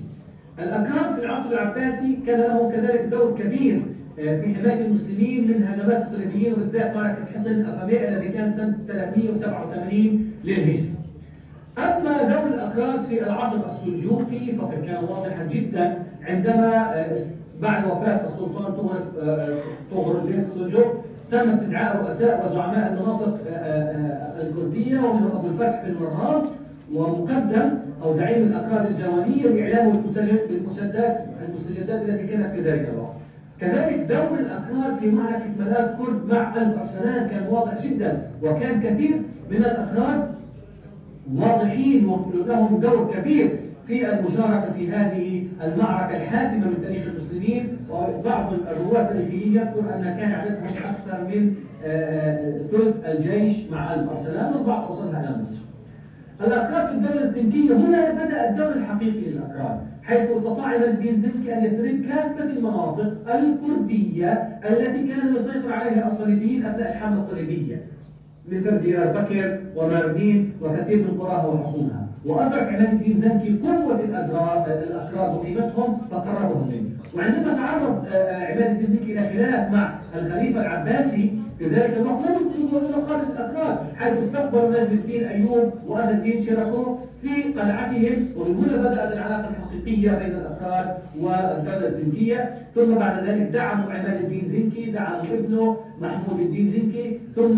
الأكراد في العصر العباسي كان لهم كذلك دور كبير في حماية المسلمين من هجمات الصليبيين وبالذات معركة حصن القميع الذي كان سنة 387 للهجرة. أما دور الأكراد في العصر السلجوقي فقد كان واضحا جدا عندما بعد وفاة السلطان طغرل السلجوق تم استدعاء رؤساء وزعماء المناطق الكردية ومنهم أبو الفتح بن مرهان ومقدم أو زعيم الأكراد الجوانية لإعلام المستجدات التي كانت في ذلك الوقت. كذلك دور الأكراد في معركة ملاذ كرد مع الأرسنال كان واضح جدا، وكان كثير من الأكراد واضحين ولهم دور كبير في المشاركة في هذه المعركة الحاسمة من تاريخ المسلمين، وبعض الرواة التاريخيين يذكر أن كان عددهم أكثر من ثلث الجيش مع الأرسنال، والبعض وصلها إلى مصر. الأكراد في الدولة الزنكية هنا بدأ الدور الحقيقي للأكراد، حيث استطاع عماد الدين زنكي أن يسترد كافة المناطق الكردية التي كان يسيطر عليها الصليبيين أثناء الحملة الصليبية، مثل ديار بكر وماردين وكثير من قراها وحصونها. وأدرك عماد الدين زنكي قوة الأكراد وقيمتهم فقربهم منه. وعندما تعرض عماد الدين زنكي إلى خلاف مع الخليفة العباسي في ذلك الوقت لم يطلبوا إلى قادة الأكراد، حيث استقبلوا نجم الدين أيوب وأسد الدين شيرخو في قلعتهم، ومن هنا بدأت العلاقة الحقيقية بين الأكراد والدولة الزنكية. ثم بعد ذلك دعموا عماد الدين زنكي، دعموا ابنه محمود الدين زنكي، ثم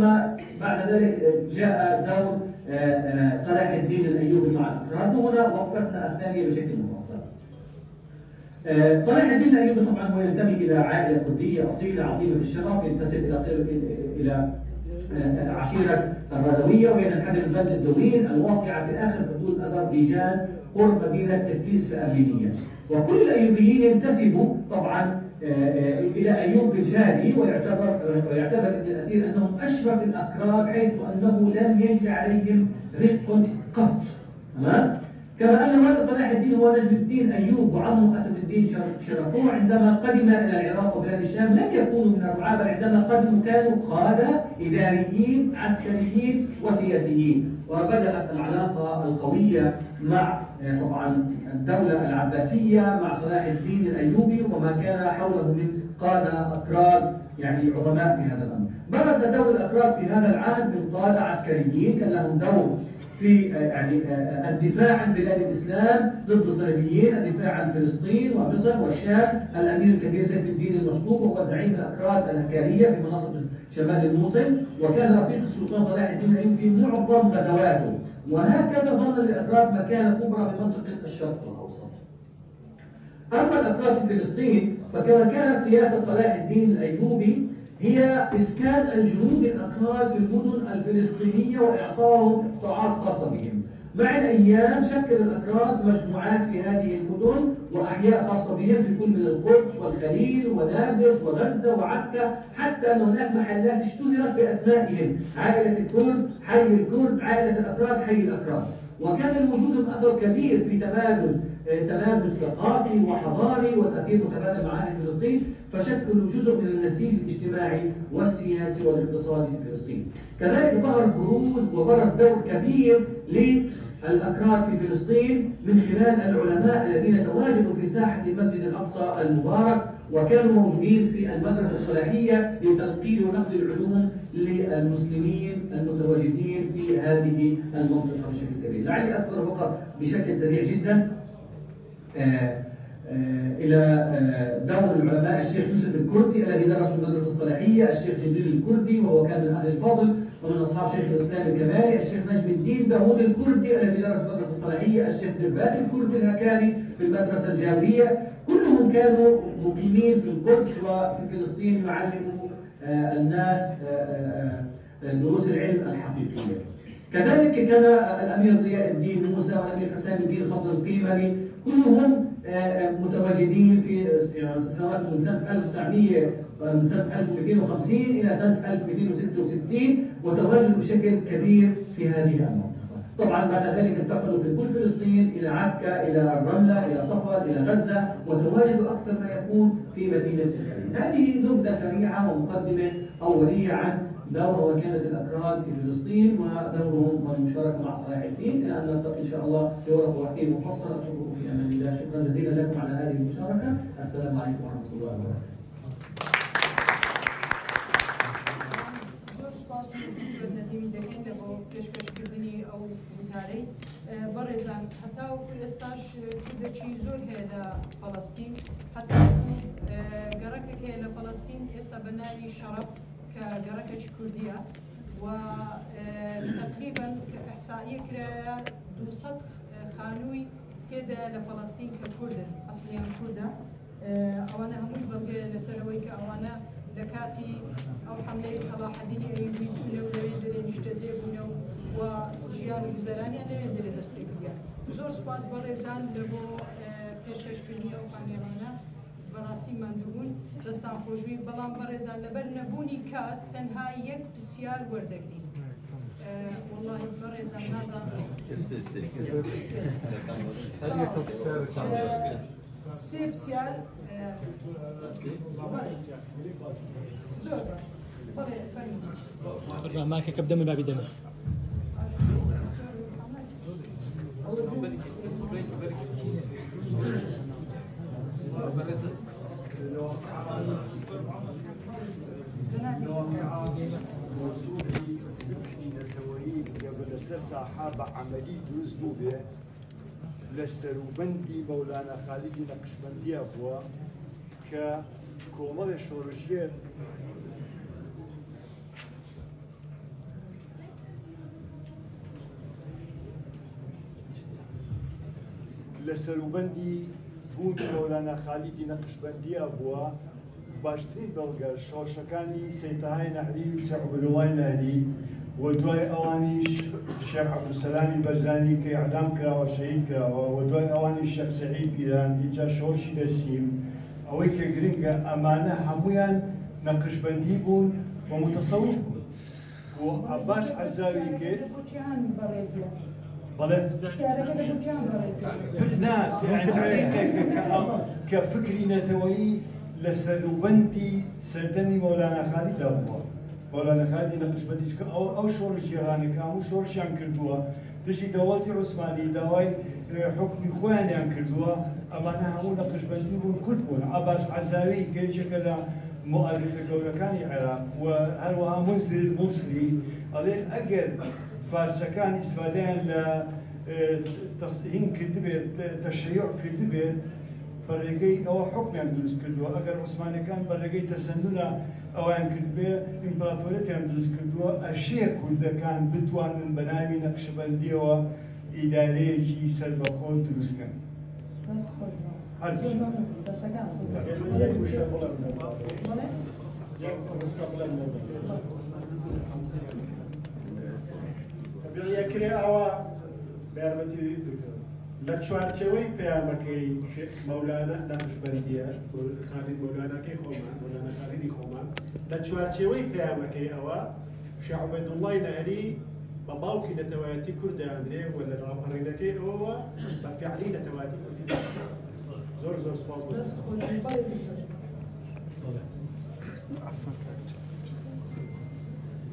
بعد ذلك جاء دور صلاح الدين الأيوبي مع الأكراد، وهنا وقفتنا الثانية بشكل مفصل. صلاح الدين الأيوبي طبعا هو ينتمي إلى عائلة كردية أصيلة عظيمة الشرف، ينتسب إلى عشيرة الردوية، وهي تنحدر بلدة دوين الواقعة في آخر حدود أذربيجان قرب مدينة تفليس في أرمينيا. وكل الأيوبيين ينتسبوا طبعا إلى أيوب بن شادي، ويعتبر ابن الأثير أنهم أشرف الأكراد، حيث أنه لم يجري عليهم رق قط. تمام؟ كما أن والد صلاح الدين هو نجم الدين أيوب وعمه أسد الدين شرفوه عندما قدم إلى العراق وبلاد الشام لم يكونوا من الرعاة، بل عندما قدموا كانوا قادة إداريين عسكريين وسياسيين. وبدأت العلاقة القوية مع طبعا الدولة العباسية مع صلاح الدين الأيوبي وما كان حوله من قادة أكراد يعني عظماء في هذا الأمر. برز دور الأكراد في هذا العهد من قادة عسكريين كان لهم دور في يعني الدفاع عن بلاد الاسلام ضد الصليبيين، الدفاع عن فلسطين ومصر والشام. الامير الكبير سيف الدين المشطوب وهو زعيم الاكراد الهكاريه في مناطق شمال الموصل، وكان رفيق السلطان صلاح الدين الايوبي في معظم غزواته، وهكذا ظل الاكراد مكانه كبرى في منطقه الشرق الاوسط. اما الاكراد في فلسطين فكانت سياسه صلاح الدين الايوبي هي إسكان الجنود الأكراد في المدن الفلسطينية وإعطائهم قطاعات خاصة بهم. مع الأيام شكل الأكراد مجموعات في هذه المدن وأحياء خاصة بهم في كل من القدس والخليل ونابلس وغزة وعكا، حتى أن هناك محلات اشتهرت بأسمائهم: عائلة الكرد، حي الكرد، عائلة الأكراد، حي الأكراد. وكان لوجودهم أثر كبير في تبادل ثقافي وحضاري وتأثير متبادل مع أهل فلسطين، فشكلوا جزء من النسيج الاجتماعي والسياسي والاقتصادي في فلسطين. كذلك ظهر بروز وبرز دور كبير للأكراد في فلسطين من خلال العلماء الذين تواجدوا في ساحة المسجد الأقصى المبارك، وكانوا موجودين في المدرسة الصلاحية لتنقيل ونقل العلوم للمسلمين المتواجدين في هذه المنطقة بشكل كبير. لعلي أذكر فقط بشكل سريع جدا إلى دور العلماء: الشيخ يوسف الكردي الذي درس في المدرسة الصلاحية، الشيخ جبريل الكردي وهو كان من أهل الفضل ومن أصحاب شيخ الإسلام الكمالي، الشيخ نجم الدين داوود الكردي الذي درس في المدرسة الصلاحية، الشيخ درباس الكردي الهكاري في المدرسة الجابرية. كلهم كانوا مقيمين في القدس وفي فلسطين يعلموا الناس دروس العلم الحقيقية. كذلك كان الأمير ضياء الدين موسى والأمير حسام الدين خضر القيمري كلهم متواجدين في سنوات من سنة 1250 إلى سنة 1266 وتواجدوا بشكل كبير في هذه المنطقة. طبعا بعد ذلك انتقلوا في كل فلسطين إلى عكا، إلى الرملة، إلى صفد، إلى غزة، وتواجدوا أكثر ما يكون في مدينة الخليل. هذه نبذة سريعة ومقدمة أولية عن دور وكالة الأكراد في فلسطين ودورهم والمشاركة مع صلاح الدين، إلى أن نلتقي إن شاء الله في ورقة وحكي مفصلة. أشكركم في أمان الله، شكرا جزيلا لكم على هذه المشاركة. السلام عليكم ورحمة الله وبركاته. زۆر سپاس ندیمی دەکەین لە بۆ پێشکەشکردنی ئەو گوتارەی بەڕێزان هەتاوەکو ئێستاش کوردێکی زۆر هەیە لە فەڵەستین هەتاوەکو گەڕەکێک هەیە لە فەڵەستین ئێستا بە ناوی شەڕەف کە گەڕەکەی کوردیە و تقریبا ئەحسائیە کرایە 200 خانووی تێدا لە فەڵەستین کە کوردن ئەسڵیان کووردە ئەوانە هەمووی بەڵگەیە لەسەرەوەی کە ئەوانە لە کاتی ئەو حملەی سەلاحەدینی ئەیوبی چوونە و لەوێ دەرێ نیشتەجێ بوونە و ژیان و گوزەرانیان لەوێ دەرێ دەست پێ کردیان. زۆر سوپاس بەڕێزان لە بۆ پێشکەشکردنی ئەو پانێڵانە بەڕاستی ماندووبوون دەستان خۆشوی بەڵام بەڕێزان لەبەر نەبوونی کات تەنها یەک پرسیار وەردەگرین. والله بەڕێزان نازانم سێ پرسیار زۆر بەڵێ قربان ماکەکە بدەمە بابی دەمە لەسەر ساحا بە عەمەلی دروست بوو بێ لە سەروبەندی مەولانە خالیدی نەقشبەندیە بووە کە کۆمەڵی شۆڕژگێر لە سەروبەندی بوونی مەولانە خالیدی نەقشبەندیە بووە باشترین بەڵگە شۆڕشەکانی سەیتەهای نەحری و شێخ عەبدوڵڵای نەهدی و دوای ئەوانیش شێخ عەبدولسەلامی بەرزانی کە ئیعدام کراوە شەهید کراوە و دوای ئەوانی شێخ سەعید پیران هیچا شۆڕشی دەسیم ئەوەی کە گرنگە ئەمانە هەمویان نەقشبەندی بوون و متەسەوف بوون و عەباس عەزاوی کرد بەڵێ کە فکری نەتەوەیی لە سەروبەندی سەردەمی مەولانە خالیددا بووە مەولانە خالیدی نەقشبەندیش کە ئەو شۆڕشی ڕانەکە هەموو شۆڕشیان کردووە دژی دەوڵەتی عوسمانی داوای حکمی خۆیانیان کردووە ئەمانە هەموو نەقشبەندی بوون کورد بوون عەباس عەزاوی کە یەکێکە لە مؤەرریخە گەورەکانی عێراق و هەروەها منذر الموصلی ئەڵێ ئەگەر فارسەکان ئیسفادەیان لە هین کردبێت تەشەیع کردبێت بەڕێگەی ئەوە حکمیان دروست کردووە ئەگەر عوسمانەکان بەڕێگەی تەسەندونە ئەویان کردبێ ئیمپراتۆریەتیان دروست کردووە ئەشێ کوردەکان بتوانن بە ناوی نەقشبەندیەوە ئیدارەیەکی سەربەخۆ دروستکەن. یەکرێ ئەوە بەیارمەتی لە چوارچەوەی پەیامەکەی مەولانە نەقشبەندیە خالید مەولانەکەی خۆمان مەولانە خالیدی خۆمان لە چوارچەوەی پەیامەکەی ئەوە شێخ عوبەیدوڵڵای نەهەری بە باوکی نەتەوایەتی کورد دەیاندرێ و لە ڕاپەڕینەکەی ئەوەوە بە فیعلی نەتەوایەتی کوردی زۆر زۆر سپاس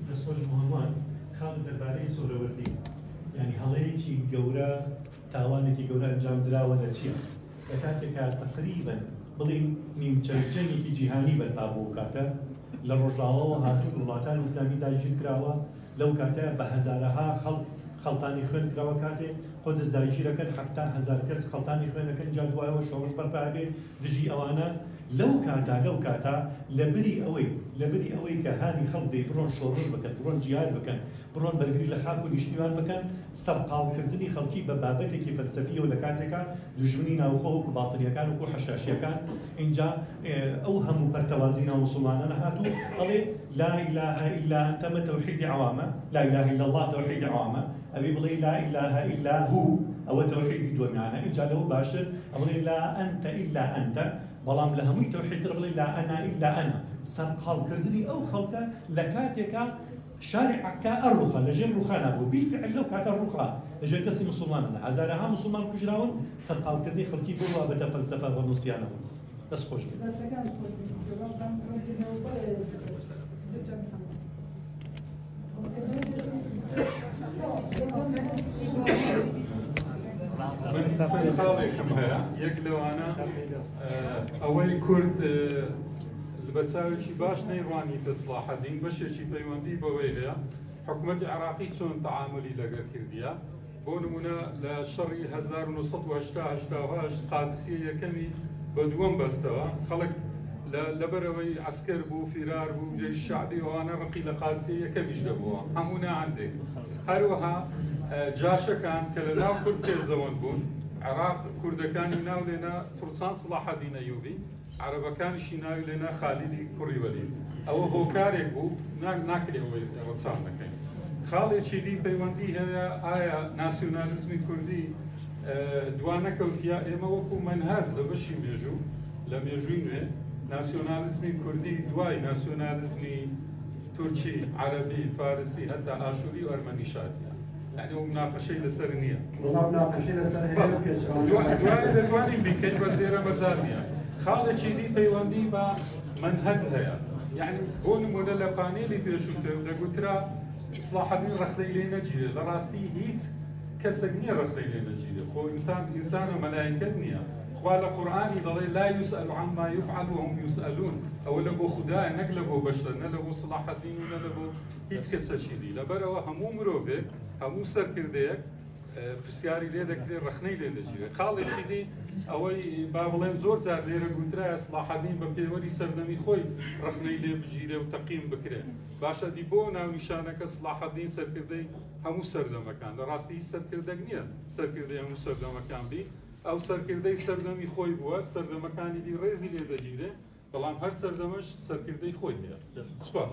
دەستخۆش محەممەد خاڵ دەربارەی سۆرەوەردی یعنی هەڵەیەکی گەورە تاوانێکی گەورە ئەنجام دراوە لە چیە لە کاتێکا تقریبا بڵین نیمچەرجەنێکی جیهانی بەرپا بوو کاتە لە ڕۆژاوەوە هاتوو وڵاتانی ئیسلامی داگیر کراوە لەو کاتە بە هەزارەها خەڵتانی خوێن کراوە کاتێ خۆ دەستداگیرەکەن 7,000 کەس خەڵتانی خوێنەکەن جا دوایەوە شۆڕش بەرپا بێ دژی ئەوانە لەو کاتا لەبری ئەوەی کە هانی خەڵک دەی بڕۆن شۆڕش بکەن بڕۆن جیهاد بکەن بڕۆن بەرگری لە خاک و نیشتیوان بکەن سەرقاڵکردنی خەڵکی بە بابەتێکی فەلسەفیە و لە کاتێکا دژمنی ناوخۆ و باڵتنیەکان و حەشاشیەکان اینجا ئەو هەموو پەرتەوازی ناوموسڵمانە هاتوو ئەڵێ لا إله إلا أنت مە تەوحیدی عوامە لا إله إلا الله تەوحیدی عوامە ئەوێ بڵێ لا إله إلا هو ئەوە تەوحیدی دووەمیانە اینجا لەو باشتر ئەڵێ لا أنت إلا أنت بەڵام لە هەمووی تەوحیدتر بڵێ لا ئەنا إلا ئەنا سەرقاڵکردنی ئەو خەڵکە لە کاتێکا شارعەکە ئەڕوخە لەژێر ڕوخانە بوو بیفعل لەو کاتە ڕوخا لەژێر کەسی موسڵمانە هەزارەها موسڵمان کوژراون سەرقاڵکردنی خەڵکی بۆ بابەتە فەلسەفە و نووسیانە بوو دەست خۆش بێت خاڵێکم هەیە یەک لەوانە ئەوەی کورد بەچاوێکی باش نەیڕوانی دەسڵاحەدین بەشێکی پەیوەندی بەوەی هەیە حکوومەتی عێراقی چۆن تەعاملی لەگەڵ کردیە بۆ نمونە لە شەڕی 1988 قادسیە یەکەمی بە دووەم بەستەوە خەڵک لەبەرەوەی عسکەر بوو فیرار بوو جێی شعبی ئەوانە ڕقی لە قادسیە یەکەمیش دەبووە هەموو عندێک هەروەها جاشەکان کە لە ناو کورد تێزەوەند بوون عێراق کوردەکانی ناو لێنە فورسان سڵاحەدین ئەیوبی عەرەبەکانیشی ناوی لێنە خالیدی کوڕی وەلید ئەوە هۆکارێک بوو ناکرێەوەی ڕەچان دەکەین خاڵێکی دی پەیوەندی هەیە ئایا ناسیۆنالیزمی کوردی دوان نەکەوتیە ئێمە وەکو مەنهاج لە بەشی مێژوو لە مێژووی نوێ ناسیۆنالیزمی کوردی دوای ناسیۆنالیزمی تورکی عەرەبی فارسی هەتا ئاشووری و ئەرمەنیشاتیە يعني هو مناقشة لسرنية. والله مناقشة لسرنية. دوای دەتوانین بیکەین بە لێرە بەزارنیە. خاڵێکی دی پەیوەندی بە منهەج هەیە. يعني بۆ نمونە لە پانێلی پێشووتر دەگوترا سڵاحەدین ڕەخلەی لێ نەگیرێ لە ڕاستی هیچ کەسێک نییە ڕەخلەی لێ نەگیرێ. خۆ ئینسان و مەلایکەت نییە. خوا لە قورئانی دەڵێ لا يسأل عما يفعل وهم يسألون. ئەوە لە بۆ خودایە نەک لە بۆ بەشەر نە لە بۆ سڵاحەدین و نە لە بۆ هیچ کەسەشی دی. لەبەرەوە هەموو مرۆڤێک هەموو سەرکردەیەک پرسیاری لێ دەکرێت ڕەخنەی لێ دەگیرێت. خاڵێکی دی ئەوەی با بڵێن زۆر جار لێرە گوترایە سڵاحەدین بە پێوەری سەردەمی خۆی ڕەخنەی لێ بگیرێ و تەقیم بکرێت. باشە دی بۆ ناونیشانەکە سڵاحەدین سەرکردەی هەموو سەردەمەکان لە ڕاستی هیچ سەرکردەک نییە سەرکردەی هەموو سەردەمەکان بی ئەو سەرکردەی سەردەمی خۆی بووە سەردەمەکانی دی ڕێزی لێ دەگیرێ بەڵام هەر سەردەمەش سەرکردەی خۆی هەیە. سوپاس.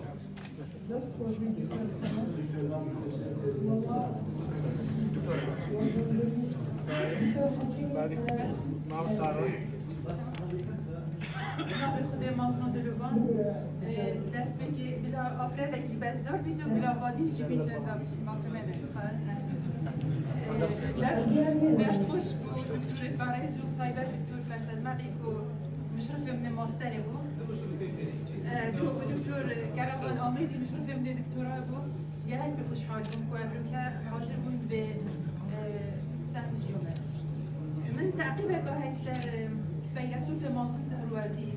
خدای مازن دلوان دست بگی بلا آفراد اگه بجدار بید و بلا وادی جی بید ماکمنه دست خوش بود دکتور فارز و طایبه دکتور فرشد مقیق و مشرف من ماستره بود دکتور گرفان آمیدی مشرف من دکتورا بود گرک به خوشحال بود و امروکه حاضر بود به سرمسیومه من تعقیبه که های سر فیلسوف مازن سهروردی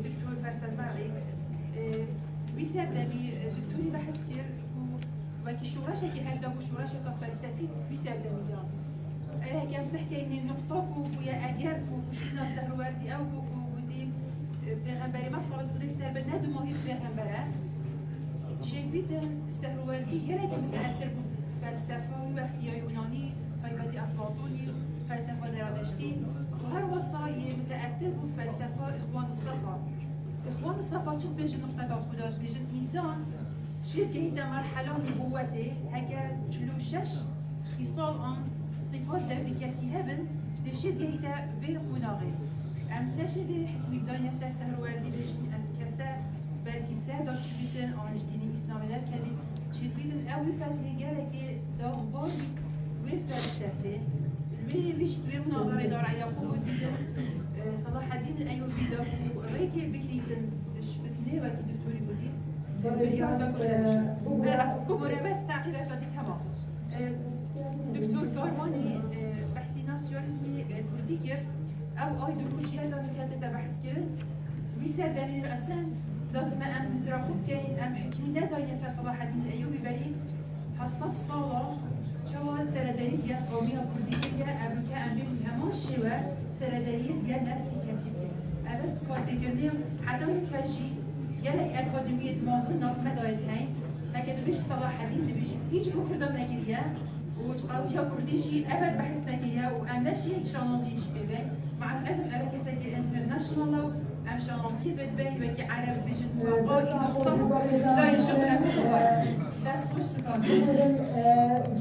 دکتور فرشد مقیق وی سردمی دکتوری بحث کرد و که شورشه که هکذا و شورشه که فلسفی وی سردمی دارم اله كم سحكي إن النقطة ويا أجر وشفنا سهروردي أو ودي بيغمبري ما صارت بدي سر بدنا دو ما هي بيغمبرة شيء بيد سهروردي يلا كم متأثر بفلسفة ووقتي يوناني طيبة أفلاطوني فلسفة زرادشتي وهر وصاية متأثر بفلسفة إخوان الصفا إخوان الصفا شد بيجي نقطة خداش بيجي إنسان شيء كهيدا مرحلة نبوته هكا جلوشش خصال عن صفات لافيكاسي هبز لشيء جهيدا في قناغي أم تشهد الحكمة دانيا سر سهروردي بيجي أفكاسا بلكي سادة شبيتن عن جديني إسلام دار كبير شبيتن أوي فترة جالكي داغبار وفلسفة الميري بيش دوي مناظرة دار يعقوب وديدن صلاح الدين الأيوبي دار ريكي بكريتن شفتني وكي دكتوري بودي ببورة بس تعقيبة فاتي تمام دكتور كارماني بحثي ناسيوناليزمي كردي كرد او ايديولوژيا لازم كانت بحث كرد ويسر دمير اصلا لازم ام نزرع خوب كاين ام حكمي نداين يسر صلاح الدين الايوبي بريد حصلت صالة شوا سردارية قومية كردية امريكا امريكا همان شوا سردارية نفسي كسيبه اول كاتيجوري حتى كاشي يلك اكاديمية مازن ناف مدايد هاي لكن بيش صلاح الدين بيش هيج كردان نكريا وقضية كرديشي أبد بحث نكريا وأمشي شانزيش بيه مع العلم أبد كسك انترناشنال أم شانزي بدبي وكي عرب بيجن وقاي نقصان لا يشغل بس خوش سكاسي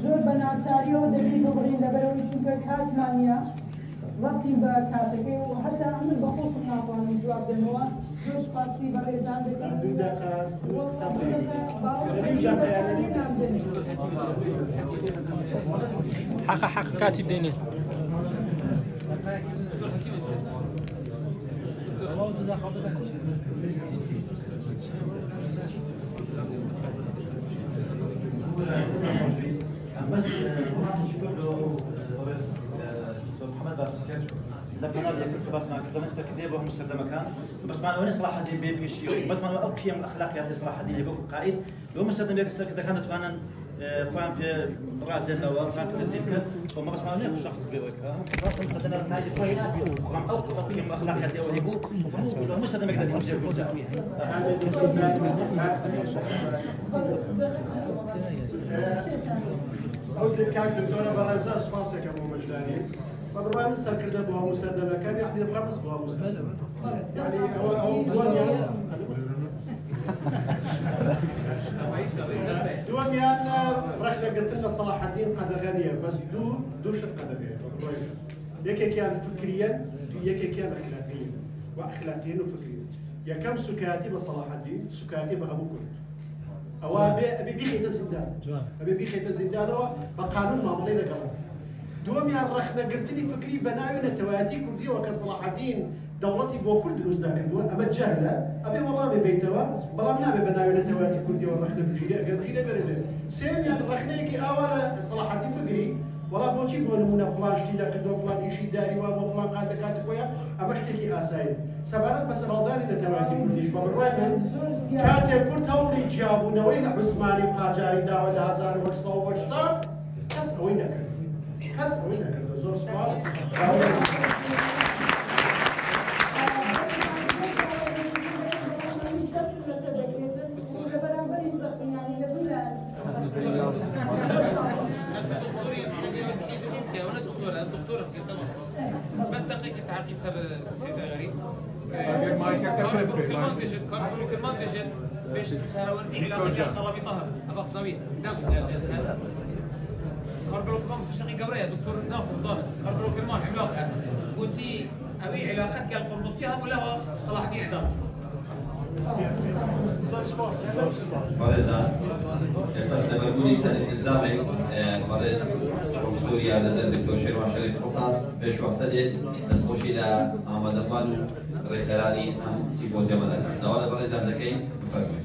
زور بناتساري ودبي بغرين لبروي چونك كات مانيا وقتی با کاتگی و حتی عمل بخوش ناتوانیم جواب دنوا جوش پاسی برایزان دکن. حق كاتب ديني. بس شكر له محمد باسكر لما نبدا كنت بس ما كنت مستكدي بهم مستخدم مكان بس ما انا صلاح الدين بي شيء بس ما او قيم اخلاقيات صلاح الدين يبقى قائد لو مستخدم يك سكت كانت فانا فهم في رازن نوا فهم في السكة وما بس ما نخش شخص بيوكا خاصة مثلا تاجي كويس وهم أو تقييم أخلاقيات أو هيبو وهم مش هذا مقدر يمشي في الجامعة أود كان دكتورة برزان سباسك أبو مجداني مبروان مستر كذا بوها مسدلة كان يحدي الرمز بوها مسدلة يعني أو دوميان رحنا قلت لنا صلاح الدين قدغانية بس دو شت قدغانية يكي كان فكريا يكي كان أخلاقيا وأخلاقيا وفكريا يا كم سكاتي بصلاح الدين سكاتي بأبو كل أو أبي بيخيت الزندان أبي بيخيت الزندان هو بقانون معاملين قبل دوميان رحنا قلت لي فكري بناوي نتواتي كردي وكصلاح الدين دولتي بو كل دروس ذاك اما جهله ابي والله ببيتوا بلا منابه بناوي نتواتي كردي ورخنا بجيلي قال جيلي برد سيم يعني رخنيكي اولا صلاح الدين فكري ولا بوتي بو نمونه فلان جديد كدو فلان شي داري وما فلان قاد كاتب ويا اما اشتكي اسايد سبارات بس رضاني نتواتي كردي شباب الراجل كاتب كرت هولي جابونا وين عثماني قاجاري داوى هزار وشصا وشصا كاس وين كاس وين زور سباس بس دقيقة تعقيب سيد غريب. كمان تجد باش سهروردي علاقة قرابطها أبغى طويل. نعم أرجو كمان مستشاري قبرية دكتور ناصر ظاهر أرجو كمان علاقة قلتي أبي علاقات كالقرطبية ولا هو صلاح الدين عدار. Pareza, estas deverguni sen ilzamek parez Suriya لدى الدكتور شيروان شريف قطاس بيش وقت دي نسخوشي لا آماده فانو رخلالي ام سيمبوزيوم دكان دولة pareza دكين مفرمش